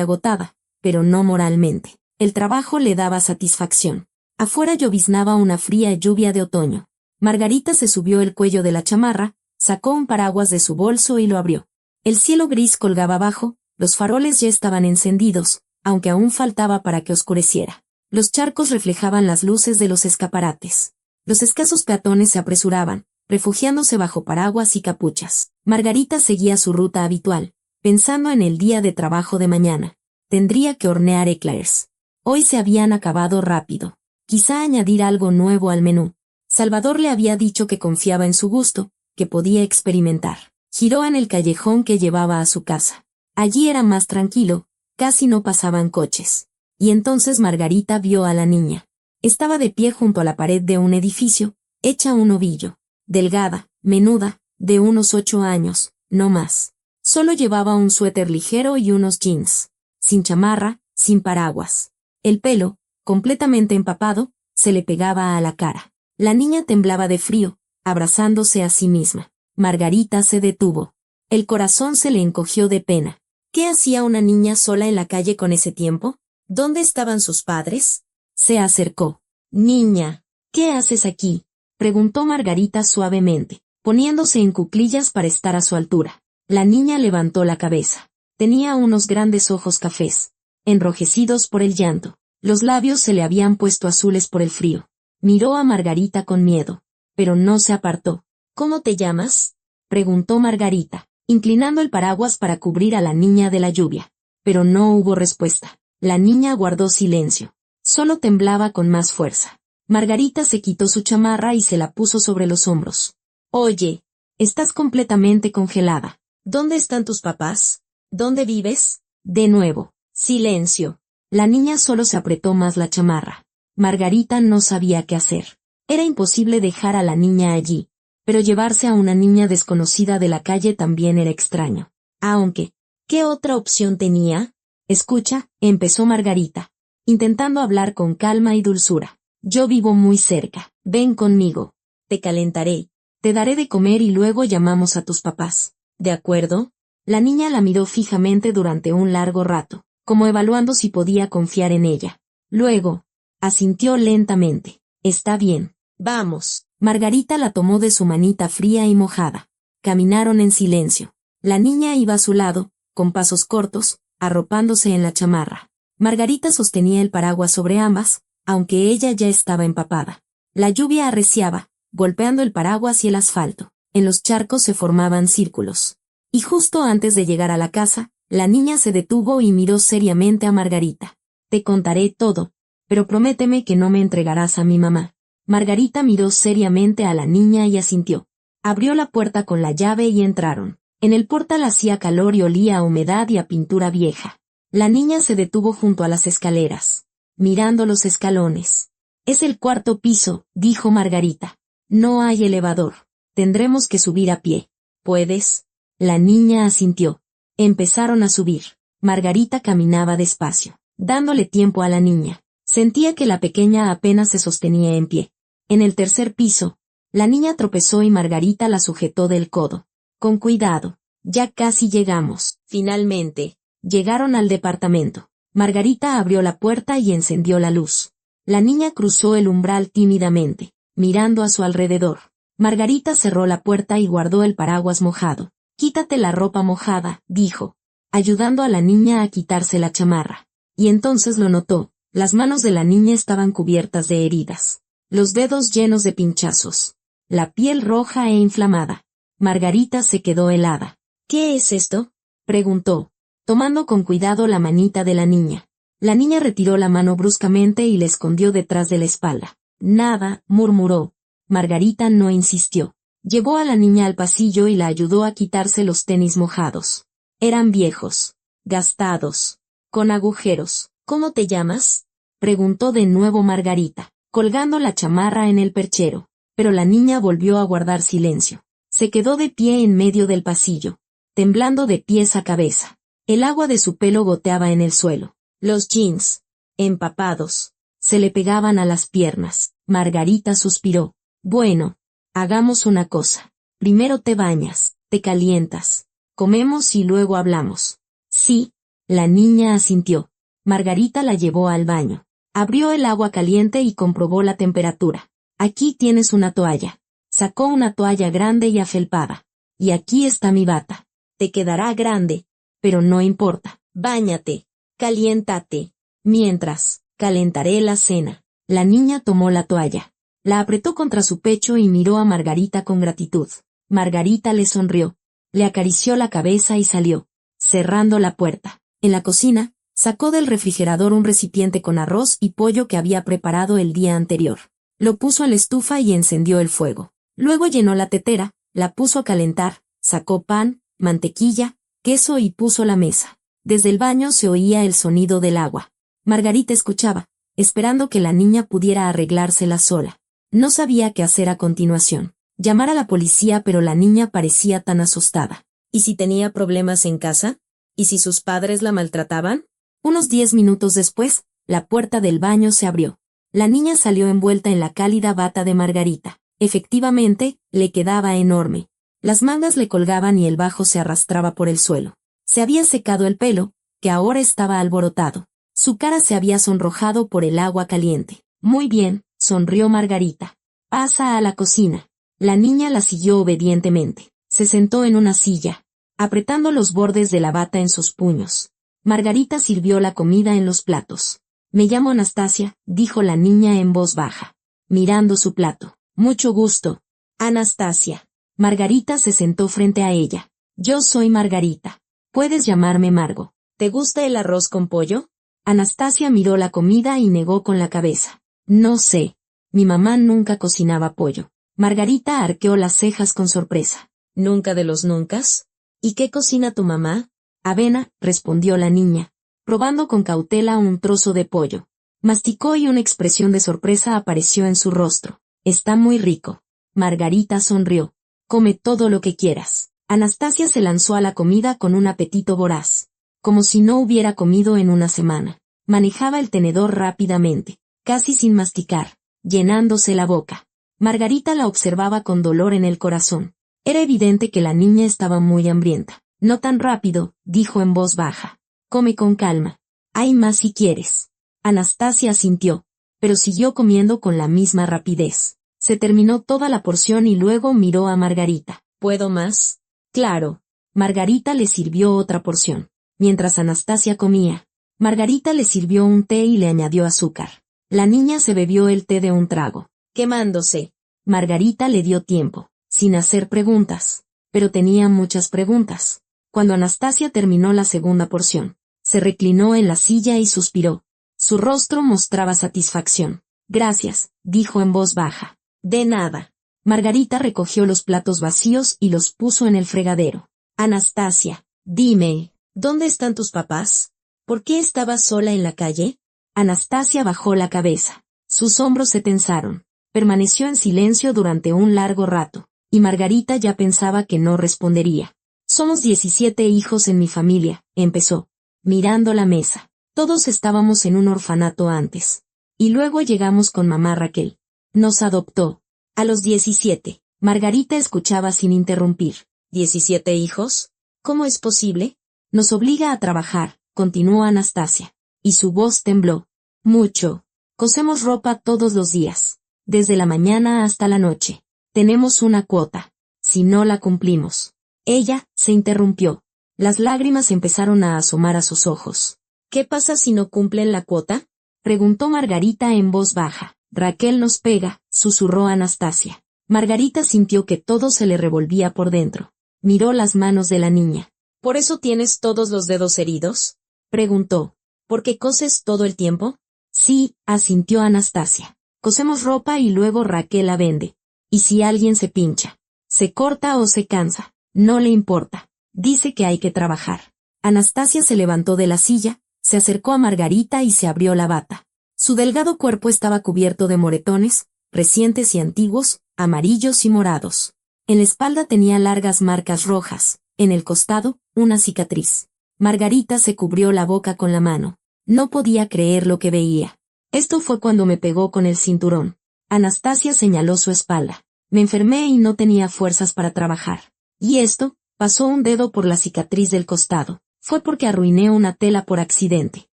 agotada, pero no moralmente. El trabajo le daba satisfacción. Afuera lloviznaba una fría lluvia de otoño. Margarita se subió el cuello de la chamarra, sacó un paraguas de su bolso y lo abrió. El cielo gris colgaba abajo, los faroles ya estaban encendidos, aunque aún faltaba para que oscureciera. Los charcos reflejaban las luces de los escaparates. Los escasos peatones se apresuraban, refugiándose bajo paraguas y capuchas. Margarita seguía su ruta habitual, pensando en el día de trabajo de mañana. Tendría que hornear eclairs. Hoy se habían acabado rápido. Quizá añadir algo nuevo al menú. Salvador le había dicho que confiaba en su gusto, que podía experimentar. Giró en el callejón que llevaba a su casa. Allí era más tranquilo, casi no pasaban coches. Y entonces Margarita vio a la niña. Estaba de pie junto a la pared de un edificio, hecha un ovillo. Delgada, menuda, de unos 8 años, no más. Solo llevaba un suéter ligero y unos jeans. Sin chamarra, sin paraguas. El pelo, completamente empapado, se le pegaba a la cara. La niña temblaba de frío, abrazándose a sí misma. Margarita se detuvo. El corazón se le encogió de pena. ¿Qué hacía una niña sola en la calle con ese tiempo? ¿Dónde estaban sus padres? Se acercó. Niña, ¿qué haces aquí?, preguntó Margarita suavemente, poniéndose en cuclillas para estar a su altura. La niña levantó la cabeza. Tenía unos grandes ojos cafés, enrojecidos por el llanto. Los labios se le habían puesto azules por el frío. Miró a Margarita con miedo, pero no se apartó. ¿Cómo te llamas?, preguntó Margarita, inclinando el paraguas para cubrir a la niña de la lluvia. Pero no hubo respuesta. La niña guardó silencio. Solo temblaba con más fuerza. Margarita se quitó su chamarra y se la puso sobre los hombros. Oye, estás completamente congelada. ¿Dónde están tus papás? ¿Dónde vives? De nuevo, silencio. La niña solo se apretó más la chamarra. Margarita no sabía qué hacer. Era imposible dejar a la niña allí, pero llevarse a una niña desconocida de la calle también era extraño. Aunque, ¿qué otra opción tenía? Escucha, empezó Margarita, intentando hablar con calma y dulzura. Yo vivo muy cerca. Ven conmigo. Te calentaré. Te daré de comer y luego llamamos a tus papás. ¿De acuerdo? La niña la miró fijamente durante un largo rato, como evaluando si podía confiar en ella. Luego, asintió lentamente. Está bien. Vamos. Margarita la tomó de su manita fría y mojada. Caminaron en silencio. La niña iba a su lado, con pasos cortos, arropándose en la chamarra. Margarita sostenía el paraguas sobre ambas, aunque ella ya estaba empapada. La lluvia arreciaba, golpeando el paraguas y el asfalto. En los charcos se formaban círculos. Y justo antes de llegar a la casa, la niña se detuvo y miró seriamente a Margarita. Te contaré todo, pero prométeme que no me entregarás a mi mamá. Margarita miró seriamente a la niña y asintió. Abrió la puerta con la llave y entraron. En el portal hacía calor y olía a humedad y a pintura vieja. La niña se detuvo junto a las escaleras, mirando los escalones. Es el cuarto piso, dijo Margarita. No hay elevador. Tendremos que subir a pie. ¿Puedes? La niña asintió. Empezaron a subir. Margarita caminaba despacio, dándole tiempo a la niña. Sentía que la pequeña apenas se sostenía en pie. En el tercer piso, la niña tropezó y Margarita la sujetó del codo. Con cuidado. Ya casi llegamos. Finalmente, llegaron al departamento. Margarita abrió la puerta y encendió la luz. La niña cruzó el umbral tímidamente, mirando a su alrededor. Margarita cerró la puerta y guardó el paraguas mojado. Quítate la ropa mojada, dijo, ayudando a la niña a quitarse la chamarra. Y entonces lo notó, las manos de la niña estaban cubiertas de heridas, los dedos llenos de pinchazos, la piel roja e inflamada. Margarita se quedó helada. ¿Qué es esto?, preguntó, tomando con cuidado la manita de la niña. La niña retiró la mano bruscamente y la escondió detrás de la espalda. Nada, murmuró. Margarita no insistió. Llevó a la niña al pasillo y la ayudó a quitarse los tenis mojados. Eran viejos, gastados, con agujeros. ¿Cómo te llamas?, preguntó de nuevo Margarita, colgando la chamarra en el perchero. Pero la niña volvió a guardar silencio. Se quedó de pie en medio del pasillo, temblando de pies a cabeza. El agua de su pelo goteaba en el suelo. Los jeans, empapados, se le pegaban a las piernas. Margarita suspiró. Bueno, hagamos una cosa. Primero te bañas, te calientas, comemos y luego hablamos. Sí, la niña asintió. Margarita la llevó al baño. Abrió el agua caliente y comprobó la temperatura. Aquí tienes una toalla. Sacó una toalla grande y afelpada. Y aquí está mi bata. Te quedará grande, pero no importa. Báñate, caliéntate. Mientras, calentaré la cena. La niña tomó la toalla. La apretó contra su pecho y miró a Margarita con gratitud. Margarita le sonrió, le acarició la cabeza y salió, cerrando la puerta. En la cocina, sacó del refrigerador un recipiente con arroz y pollo que había preparado el día anterior. Lo puso en la estufa y encendió el fuego. Luego llenó la tetera, la puso a calentar, sacó pan, mantequilla, queso y puso la mesa. Desde el baño se oía el sonido del agua. Margarita escuchaba, esperando que la niña pudiera arreglársela sola. No sabía qué hacer a continuación. Llamar a la policía, pero la niña parecía tan asustada. ¿Y si tenía problemas en casa? ¿Y si sus padres la maltrataban? Unos 10 minutos después, la puerta del baño se abrió. La niña salió envuelta en la cálida bata de Margarita. Efectivamente, le quedaba enorme. Las mangas le colgaban y el bajo se arrastraba por el suelo. Se había secado el pelo, que ahora estaba alborotado. Su cara se había sonrojado por el agua caliente. Muy bien, sonrió Margarita. Pasa a la cocina. La niña la siguió obedientemente. Se sentó en una silla, apretando los bordes de la bata en sus puños. Margarita sirvió la comida en los platos. Me llamo Anastasia, dijo la niña en voz baja, mirando su plato. Mucho gusto, Anastasia. Margarita se sentó frente a ella. Yo soy Margarita. Puedes llamarme Margo. ¿Te gusta el arroz con pollo? Anastasia miró la comida y negó con la cabeza. No sé. Mi mamá nunca cocinaba pollo. Margarita arqueó las cejas con sorpresa. ¿Nunca de los nuncas? ¿Y qué cocina tu mamá? Avena, respondió la niña, probando con cautela un trozo de pollo. Masticó y una expresión de sorpresa apareció en su rostro. Está muy rico. Margarita sonrió. Come todo lo que quieras. Anastasia se lanzó a la comida con un apetito voraz, como si no hubiera comido en una semana. Manejaba el tenedor rápidamente, casi sin masticar, llenándose la boca. Margarita la observaba con dolor en el corazón. Era evidente que la niña estaba muy hambrienta. No tan rápido, dijo en voz baja. Come con calma. Hay más si quieres. Anastasia asintió, pero siguió comiendo con la misma rapidez. Se terminó toda la porción y luego miró a Margarita. ¿Puedo más? Claro. Margarita le sirvió otra porción. Mientras Anastasia comía, Margarita le sirvió un té y le añadió azúcar. La niña se bebió el té de un trago, quemándose. Margarita le dio tiempo, sin hacer preguntas, pero tenía muchas preguntas. Cuando Anastasia terminó la segunda porción, se reclinó en la silla y suspiró. Su rostro mostraba satisfacción. Gracias, dijo en voz baja. De nada. Margarita recogió los platos vacíos y los puso en el fregadero. Anastasia, dime, ¿dónde están tus papás? ¿Por qué estabas sola en la calle? Anastasia bajó la cabeza. Sus hombros se tensaron. Permaneció en silencio durante un largo rato, y Margarita ya pensaba que no respondería. Somos 17 hijos en mi familia, empezó, mirando la mesa. Todos estábamos en un orfanato antes. Y luego llegamos con mamá Raquel. Nos adoptó. A los 17, Margarita escuchaba sin interrumpir. ¿17 hijos? ¿Cómo es posible? Nos obliga a trabajar, continuó Anastasia. Y su voz tembló. Mucho. Cosemos ropa todos los días. Desde la mañana hasta la noche. Tenemos una cuota. Si no la cumplimos. Ella se interrumpió. Las lágrimas empezaron a asomar a sus ojos. ¿Qué pasa si no cumplen la cuota? Preguntó Margarita en voz baja. Raquel nos pega, susurró Anastasia. Margarita sintió que todo se le revolvía por dentro. Miró las manos de la niña. ¿Por eso tienes todos los dedos heridos? Preguntó. ¿Por qué coses todo el tiempo? Sí, asintió Anastasia. Cosemos ropa y luego Raquel la vende. ¿Y si alguien se pincha? ¿Se corta o se cansa? No le importa. Dice que hay que trabajar. Anastasia se levantó de la silla, se acercó a Margarita y se abrió la bata. Su delgado cuerpo estaba cubierto de moretones, recientes y antiguos, amarillos y morados. En la espalda tenía largas marcas rojas, en el costado, una cicatriz. Margarita se cubrió la boca con la mano. No podía creer lo que veía. Esto fue cuando me pegó con el cinturón. Anastasia señaló su espalda. Me enfermé y no tenía fuerzas para trabajar. Y esto, pasó un dedo por la cicatriz del costado. Fue porque arruiné una tela por accidente.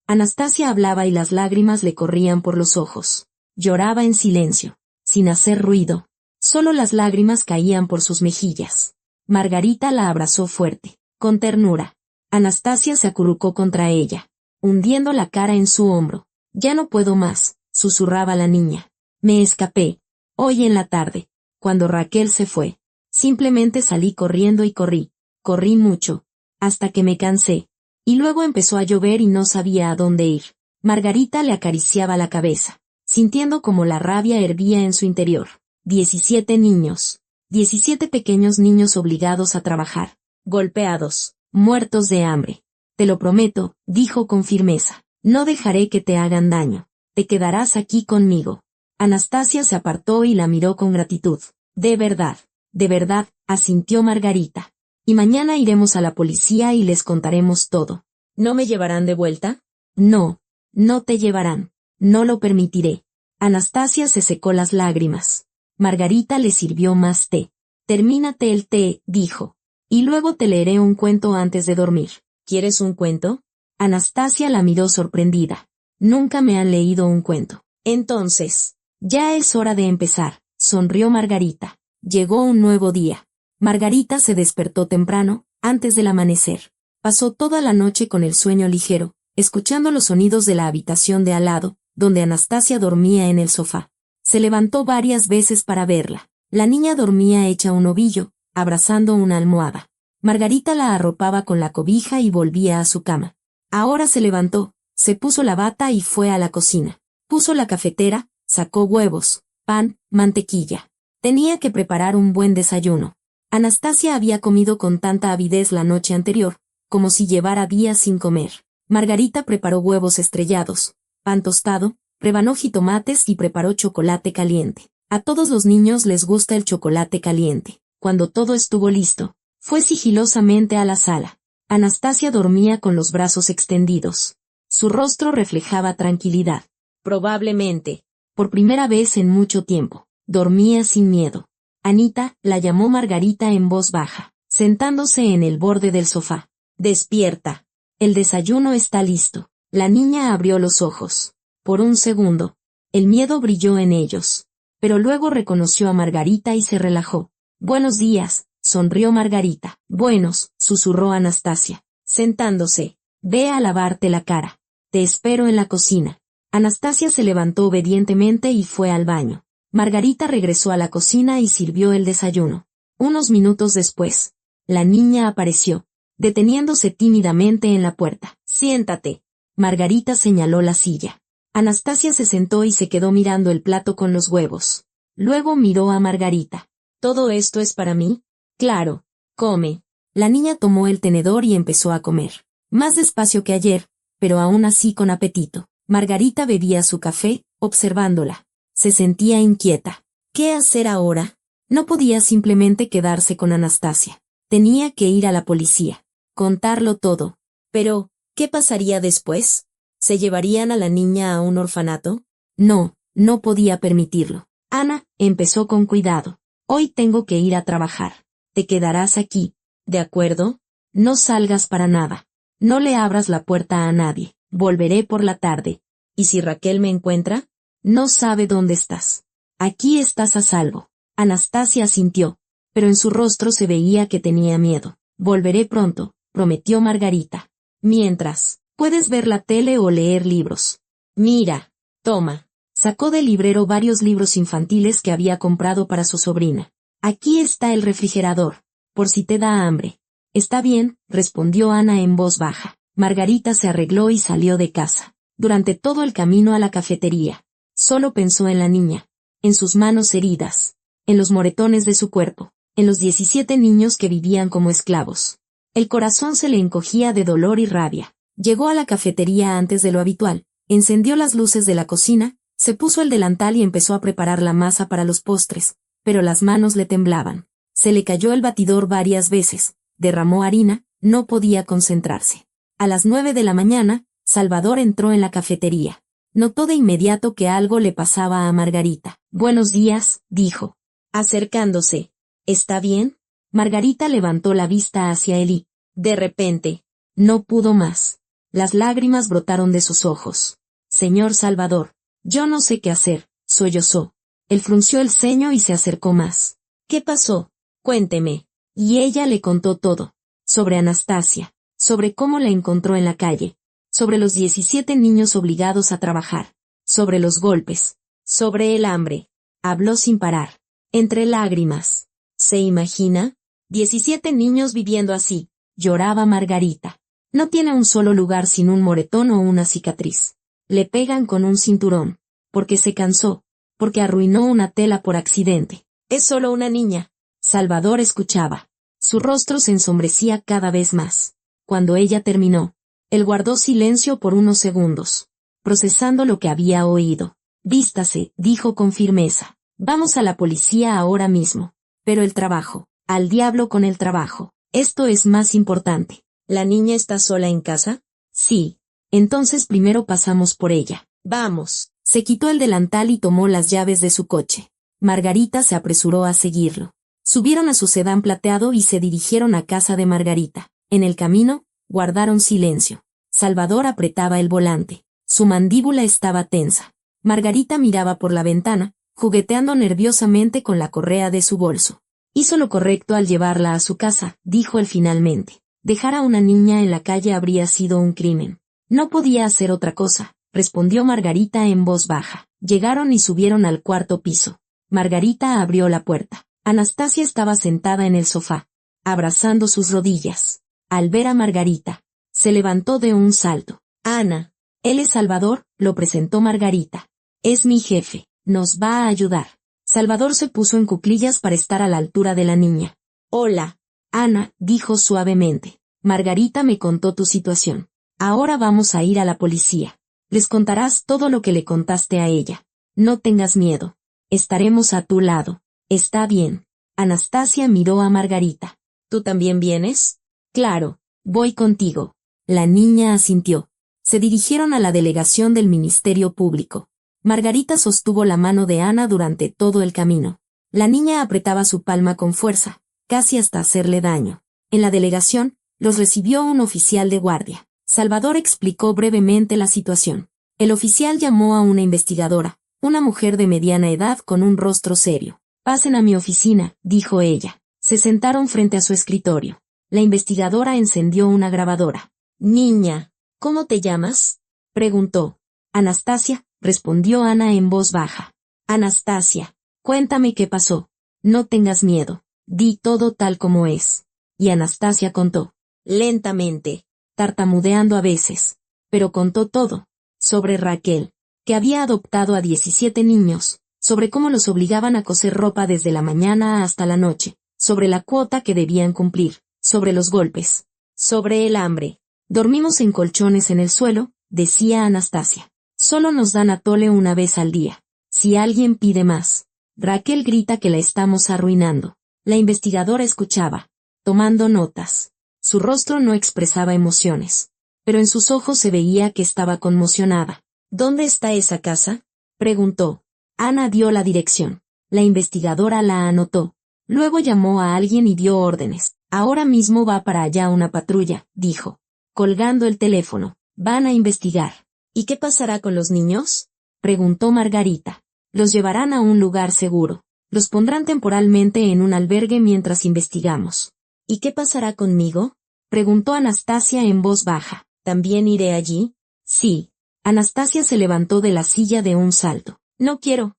Anastasia hablaba y las lágrimas le corrían por los ojos. Lloraba en silencio, sin hacer ruido. Solo las lágrimas caían por sus mejillas. Margarita la abrazó fuerte, con ternura. Anastasia se acurrucó contra ella, hundiendo la cara en su hombro. Ya no puedo más, susurraba la niña. Me escapé. Hoy en la tarde, cuando Raquel se fue. Simplemente salí corriendo y corrí. Corrí mucho, hasta que me cansé. Y luego empezó a llover y no sabía a dónde ir. Margarita le acariciaba la cabeza, sintiendo como la rabia hervía en su interior. 17 niños. 17 pequeños niños obligados a trabajar, golpeados, muertos de hambre. Te lo prometo, dijo con firmeza. No dejaré que te hagan daño. Te quedarás aquí conmigo. Anastasia se apartó y la miró con gratitud. De verdad, asintió Margarita. Y mañana iremos a la policía y les contaremos todo. ¿No me llevarán de vuelta? No, no te llevarán. No lo permitiré. Anastasia se secó las lágrimas. Margarita le sirvió más té. Termínate el té, dijo. Y luego te leeré un cuento antes de dormir. ¿Quieres un cuento? Anastasia la miró sorprendida. Nunca me han leído un cuento. Entonces, ya es hora de empezar, sonrió Margarita. Llegó un nuevo día. Margarita se despertó temprano, antes del amanecer. Pasó toda la noche con el sueño ligero, escuchando los sonidos de la habitación de al lado, donde Anastasia dormía en el sofá. Se levantó varias veces para verla. La niña dormía hecha un ovillo, abrazando una almohada. Margarita la arropaba con la cobija y volvía a su cama. Ahora se levantó, se puso la bata y fue a la cocina. Puso la cafetera, sacó huevos, pan, mantequilla. Tenía que preparar un buen desayuno. Anastasia había comido con tanta avidez la noche anterior, como si llevara días sin comer. Margarita preparó huevos estrellados, pan tostado, rebanó jitomates y preparó chocolate caliente. A todos los niños les gusta el chocolate caliente. Cuando todo estuvo listo, fue sigilosamente a la sala. Anastasia dormía con los brazos extendidos. Su rostro reflejaba tranquilidad. Probablemente, por primera vez en mucho tiempo, Dormía sin miedo. Anita, la llamó Margarita en voz baja, sentándose en el borde del sofá. Despierta. El desayuno está listo. La niña abrió los ojos. Por un segundo, el miedo brilló en ellos. Pero luego reconoció a Margarita y se relajó. Buenos días, sonrió Margarita. Buenos, susurró Anastasia, sentándose. Ve a lavarte la cara. Te espero en la cocina. Anastasia se levantó obedientemente y fue al baño. Margarita regresó a la cocina y sirvió el desayuno. Unos minutos después, la niña apareció, deteniéndose tímidamente en la puerta. Siéntate. Margarita señaló la silla. Anastasia se sentó y se quedó mirando el plato con los huevos. Luego miró a Margarita. ¿Todo esto es para mí? Claro. Come. La niña tomó el tenedor y empezó a comer. Más despacio que ayer, pero aún así con apetito. Margarita bebía su café, observándola. Se sentía inquieta. ¿Qué hacer ahora? No podía simplemente quedarse con Anastasia. Tenía que ir a la policía. Contarlo todo. Pero, ¿qué pasaría después? ¿Se llevarían a la niña a un orfanato? No, no podía permitirlo. Ana, empezó con cuidado. Hoy tengo que ir a trabajar. Te quedarás aquí, ¿de acuerdo? No salgas para nada. No le abras la puerta a nadie. Volveré por la tarde. ¿Y si Raquel me encuentra? No sabe dónde estás. Aquí estás a salvo. Anastasia asintió, pero en su rostro se veía que tenía miedo. Volveré pronto, prometió Margarita. Mientras, puedes ver la tele o leer libros. Mira, toma. Sacó del librero varios libros infantiles que había comprado para su sobrina. Aquí está el refrigerador, por si te da hambre. Está bien, respondió Ana en voz baja. Margarita se arregló y salió de casa. Durante todo el camino a la cafetería, solo pensó en la niña, en sus manos heridas, en los moretones de su cuerpo, en los 17 niños que vivían como esclavos. El corazón se le encogía de dolor y rabia. Llegó a la cafetería antes de lo habitual, encendió las luces de la cocina, se puso el delantal y empezó a preparar la masa para los postres, pero las manos le temblaban. Se le cayó el batidor varias veces, derramó harina, no podía concentrarse. A las 9 de la mañana, Salvador entró en la cafetería. Notó de inmediato que algo le pasaba a Margarita. Buenos días, dijo, acercándose. ¿Está bien? Margarita levantó la vista hacia él y, de repente, no pudo más. Las lágrimas brotaron de sus ojos. Señor Salvador, yo no sé qué hacer, sollozó. Él frunció el ceño y se acercó más. ¿Qué pasó? Cuénteme. Y ella le contó todo. Sobre Anastasia, sobre cómo la encontró en la calle, sobre los 17 niños obligados a trabajar, sobre los golpes, sobre el hambre. Habló sin parar, entre lágrimas. ¿Se imagina? 17 niños viviendo así, lloraba Margarita. No tiene un solo lugar sin un moretón o una cicatriz. Le pegan con un cinturón, porque se cansó, porque arruinó una tela por accidente. Es solo una niña. Salvador escuchaba. Su rostro se ensombrecía cada vez más. Cuando ella terminó, él guardó silencio por unos segundos, procesando lo que había oído. Vístase, dijo con firmeza. Vamos a la policía ahora mismo. Pero el trabajo, al diablo con el trabajo. Esto es más importante. ¿La niña está sola en casa? Sí. Entonces primero pasamos por ella. Vamos. Se quitó el delantal y tomó las llaves de su coche. Margarita se apresuró a seguirlo. Subieron a su sedán plateado y se dirigieron a casa de Margarita. En el camino, guardaron silencio. Salvador apretaba el volante. Su mandíbula estaba tensa. Margarita miraba por la ventana, jugueteando nerviosamente con la correa de su bolso. Hizo lo correcto al llevarla a su casa, dijo él finalmente. Dejar a una niña en la calle habría sido un crimen. No podía hacer otra cosa, respondió Margarita en voz baja. Llegaron y subieron al cuarto piso. Margarita abrió la puerta. Anastasia estaba sentada en el sofá, abrazando sus rodillas. Al ver a Margarita, se levantó de un salto. Ana, él es Salvador, lo presentó Margarita. Es mi jefe, nos va a ayudar. Salvador se puso en cuclillas para estar a la altura de la niña. Hola, Ana, dijo suavemente. Margarita me contó tu situación. Ahora vamos a ir a la policía. Les contarás todo lo que le contaste a ella. No tengas miedo. Estaremos a tu lado. Está bien. Anastasia miró a Margarita. ¿Tú también vienes? Claro, voy contigo. La niña asintió. Se dirigieron a la delegación del Ministerio Público. Margarita sostuvo la mano de Ana durante todo el camino. La niña apretaba su palma con fuerza, casi hasta hacerle daño. En la delegación, los recibió un oficial de guardia. Salvador explicó brevemente la situación. El oficial llamó a una investigadora, una mujer de mediana edad con un rostro serio. «Pasen a mi oficina», dijo ella. Se sentaron frente a su escritorio. La investigadora encendió una grabadora. «Niña, ¿cómo te llamas?», preguntó. «Anastasia», respondió Ana en voz baja. «Anastasia, cuéntame qué pasó. No tengas miedo. Di todo tal como es». Y Anastasia contó. Lentamente, tartamudeando a veces. Pero contó todo. Sobre Raquel, que había adoptado a 17 niños, sobre cómo los obligaban a coser ropa desde la mañana hasta la noche, sobre la cuota que debían cumplir, sobre los golpes, sobre el hambre. «Dormimos en colchones en el suelo», decía Anastasia. «Solo nos dan atole una vez al día. Si alguien pide más». Raquel grita que la estamos arruinando. La investigadora escuchaba, tomando notas. Su rostro no expresaba emociones, pero en sus ojos se veía que estaba conmocionada. «¿Dónde está esa casa?», preguntó. Ana dio la dirección. La investigadora la anotó. Luego llamó a alguien y dio órdenes. «Ahora mismo va para allá una patrulla», dijo. Colgando el teléfono. «Van a investigar». «¿Y qué pasará con los niños?», preguntó Margarita. «Los llevarán a un lugar seguro. Los pondrán temporalmente en un albergue mientras investigamos». «¿Y qué pasará conmigo?», preguntó Anastasia en voz baja. «¿También iré allí?». «Sí». Anastasia se levantó de la silla de un salto. No quiero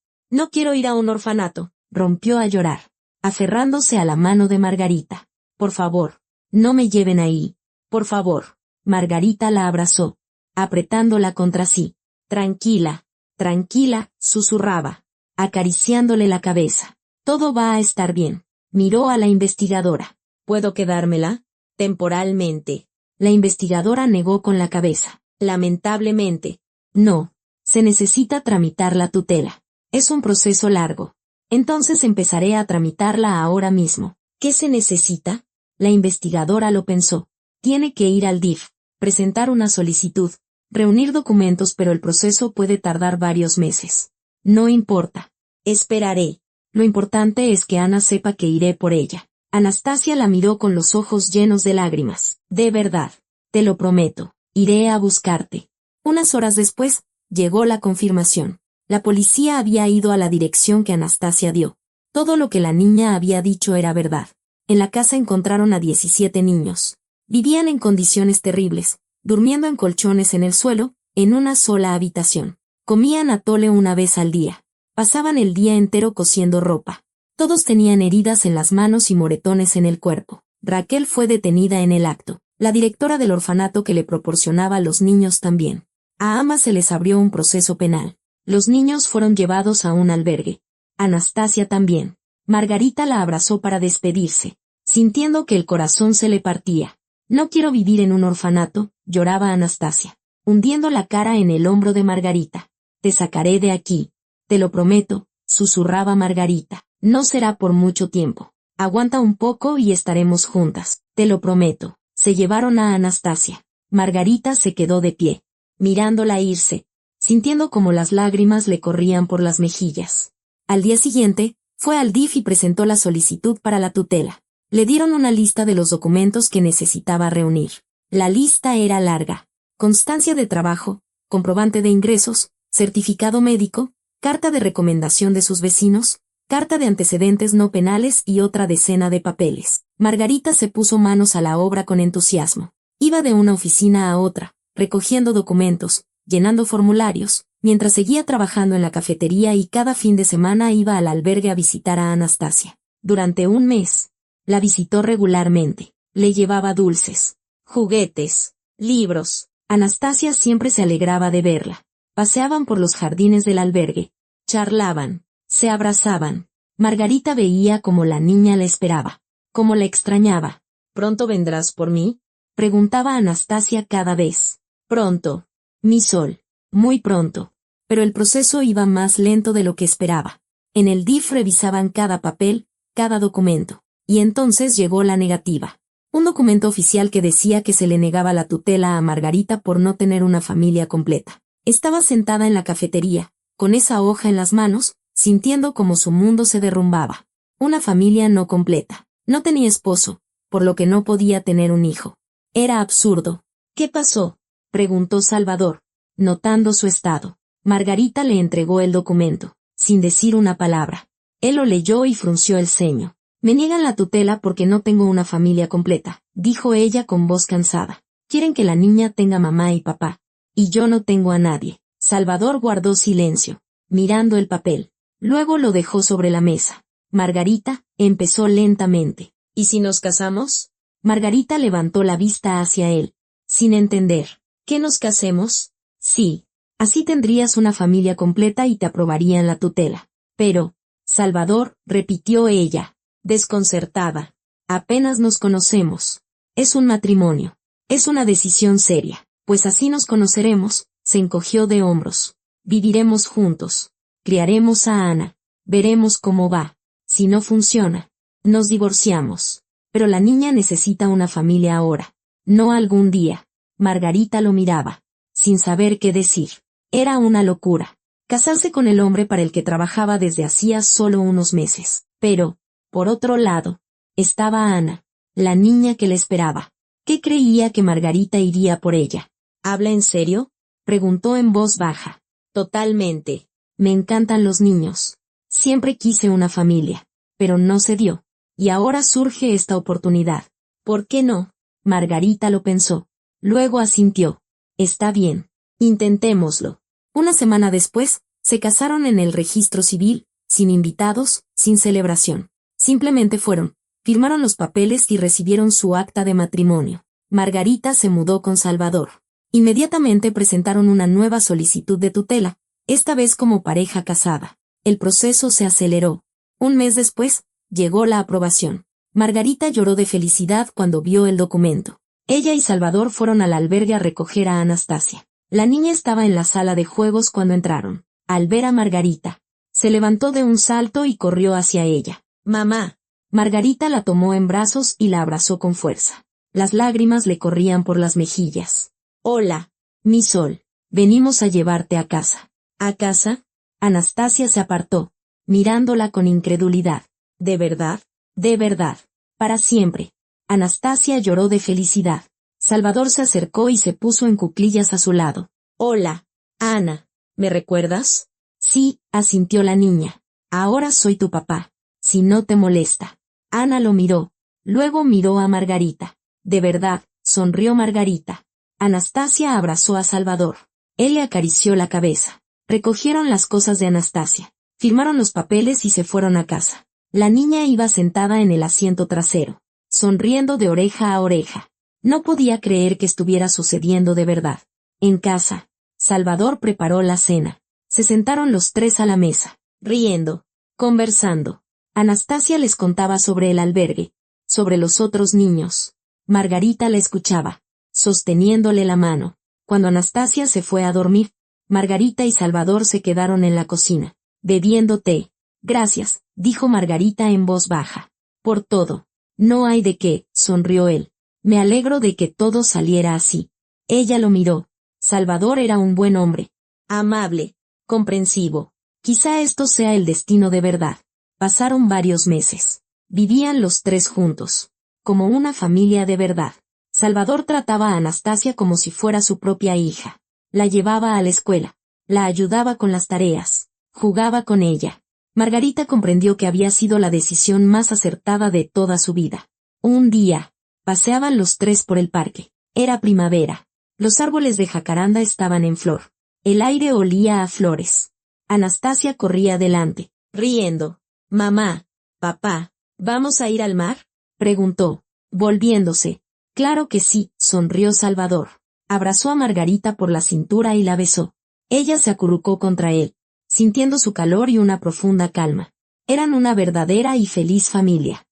ir a un orfanato», rompió a llorar, aferrándose a la mano de Margarita. «Por favor, no me lleven ahí. Por favor». Margarita la abrazó, apretándola contra sí. «Tranquila, tranquila», susurraba, acariciándole la cabeza. «Todo va a estar bien». Miró a la investigadora. «¿Puedo quedármela?». «Temporalmente». La investigadora negó con la cabeza. «Lamentablemente». «No. Se necesita tramitar la tutela. Es un proceso largo. Entonces empezaré a tramitarla ahora mismo». «¿Qué se necesita?». La investigadora lo pensó. «Tiene que ir al DIF, presentar una solicitud, reunir documentos, pero el proceso puede tardar varios meses». «No importa. Esperaré. Lo importante es que Ana sepa que iré por ella». Anastasia la miró con los ojos llenos de lágrimas. «De verdad. Te lo prometo. Iré a buscarte». Unas horas después, llegó la confirmación. La policía había ido a la dirección que Anastasia dio. Todo lo que la niña había dicho era verdad. En la casa encontraron a 17 niños. Vivían en condiciones terribles, durmiendo en colchones en el suelo, en una sola habitación. Comían atole una vez al día. Pasaban el día entero cosiendo ropa. Todos tenían heridas en las manos y moretones en el cuerpo. Raquel fue detenida en el acto. La directora del orfanato que le proporcionaba a los niños también. A ambas se les abrió un proceso penal. Los niños fueron llevados a un albergue. Anastasia también. Margarita la abrazó para despedirse, sintiendo que el corazón se le partía. «No quiero vivir en un orfanato», lloraba Anastasia, hundiendo la cara en el hombro de Margarita. «Te sacaré de aquí. Te lo prometo», susurraba Margarita. «No será por mucho tiempo. Aguanta un poco y estaremos juntas. Te lo prometo». Se llevaron a Anastasia. Margarita se quedó de pie, mirándola irse, sintiendo como las lágrimas le corrían por las mejillas. Al día siguiente, fue al DIF y presentó la solicitud para la tutela. Le dieron una lista de los documentos que necesitaba reunir. La lista era larga. Constancia de trabajo, comprobante de ingresos, certificado médico, carta de recomendación de sus vecinos, carta de antecedentes no penales y otra decena de papeles. Margarita se puso manos a la obra con entusiasmo. Iba de una oficina a otra, recogiendo documentos, llenando formularios, mientras seguía trabajando en la cafetería y cada fin de semana iba al albergue a visitar a Anastasia. Durante un mes, la visitó regularmente. Le llevaba dulces, juguetes, libros. Anastasia siempre se alegraba de verla. Paseaban por los jardines del albergue, charlaban, se abrazaban. Margarita veía cómo la niña la esperaba, cómo la extrañaba. «¿Pronto vendrás por mí?», preguntaba Anastasia cada vez. «Pronto, mi sol, muy pronto». Pero el proceso iba más lento de lo que esperaba. En el DIF revisaban cada papel, cada documento. Y entonces llegó la negativa. Un documento oficial que decía que se le negaba la tutela a Margarita por no tener una familia completa. Estaba sentada en la cafetería, con esa hoja en las manos, sintiendo como su mundo se derrumbaba. Una familia no completa. No tenía esposo, por lo que no podía tener un hijo. Era absurdo. ¿Qué pasó?, preguntó Salvador, notando su estado. Margarita le entregó el documento, sin decir una palabra. Él lo leyó y frunció el ceño. Me niegan la tutela porque no tengo una familia completa, dijo ella con voz cansada. Quieren que la niña tenga mamá y papá. Y yo no tengo a nadie. Salvador guardó silencio, mirando el papel. Luego lo dejó sobre la mesa. Margarita, empezó lentamente. ¿Y si nos casamos? Margarita levantó la vista hacia él, sin entender. ¿Qué nos casemos? Sí. Así tendrías una familia completa y te aprobarían la tutela. Pero, Salvador, repitió ella, desconcertada. Apenas nos conocemos. Es un matrimonio. Es una decisión seria, pues así nos conoceremos, se encogió de hombros. Viviremos juntos. Criaremos a Ana. Veremos cómo va. Si no funciona, nos divorciamos. Pero la niña necesita una familia ahora, no algún día. Margarita lo miraba, sin saber qué decir. Era una locura. Casarse con el hombre para el que trabajaba desde hacía solo unos meses. Pero, por otro lado, estaba Ana, la niña que le esperaba. ¿Qué creía que Margarita iría por ella? ¿Habla en serio?, preguntó en voz baja. Totalmente. Me encantan los niños. Siempre quise una familia, pero no se dio. Y ahora surge esta oportunidad. ¿Por qué no? Margarita lo pensó. Luego asintió. Está bien. Intentémoslo. Una semana después, se casaron en el registro civil, sin invitados, sin celebración. Simplemente fueron, firmaron los papeles y recibieron su acta de matrimonio. Margarita se mudó con Salvador. Inmediatamente presentaron una nueva solicitud de tutela, esta vez como pareja casada. El proceso se aceleró. Un mes después, llegó la aprobación. Margarita lloró de felicidad cuando vio el documento. Ella y Salvador fueron al albergue a recoger a Anastasia. La niña estaba en la sala de juegos cuando entraron. Al ver a Margarita, se levantó de un salto y corrió hacia ella. ¡Mamá! Margarita la tomó en brazos y la abrazó con fuerza. Las lágrimas le corrían por las mejillas. Hola, mi sol. Venimos a llevarte a casa. ¿A casa? Anastasia se apartó, mirándola con incredulidad. ¿De verdad? De verdad. Para siempre. Anastasia lloró de felicidad. Salvador se acercó y se puso en cuclillas a su lado. Hola, Ana. ¿Me recuerdas? Sí, asintió la niña. Ahora soy tu papá. Si no te molesta. Ana lo miró. Luego miró a Margarita. De verdad, sonrió Margarita. Anastasia abrazó a Salvador. Él le acarició la cabeza. Recogieron las cosas de Anastasia. Firmaron los papeles y se fueron a casa. La niña iba sentada en el asiento trasero, sonriendo de oreja a oreja. No podía creer que estuviera sucediendo de verdad. En casa, Salvador preparó la cena. Se sentaron los tres a la mesa, riendo, conversando. Anastasia les contaba sobre el albergue, sobre los otros niños. Margarita la escuchaba, sosteniéndole la mano. Cuando Anastasia se fue a dormir, Margarita y Salvador se quedaron en la cocina, bebiendo té. Gracias, dijo Margarita en voz baja. Por todo. No hay de qué, sonrió él. Me alegro de que todo saliera así. Ella lo miró. Salvador era un buen hombre. Amable, comprensivo. Quizá esto sea el destino de verdad. Pasaron varios meses. Vivían los tres juntos, como una familia de verdad. Salvador trataba a Anastasia como si fuera su propia hija. La llevaba a la escuela, la ayudaba con las tareas, jugaba con ella. Margarita comprendió que había sido la decisión más acertada de toda su vida. Un día, paseaban los tres por el parque. Era primavera. Los árboles de jacaranda estaban en flor. El aire olía a flores. Anastasia corría delante, riendo. Mamá, papá, ¿vamos a ir al mar?, preguntó, volviéndose. Claro que sí, sonrió Salvador. Abrazó a Margarita por la cintura y la besó. Ella se acurrucó contra él, sintiendo su calor y una profunda calma. Eran una verdadera y feliz familia.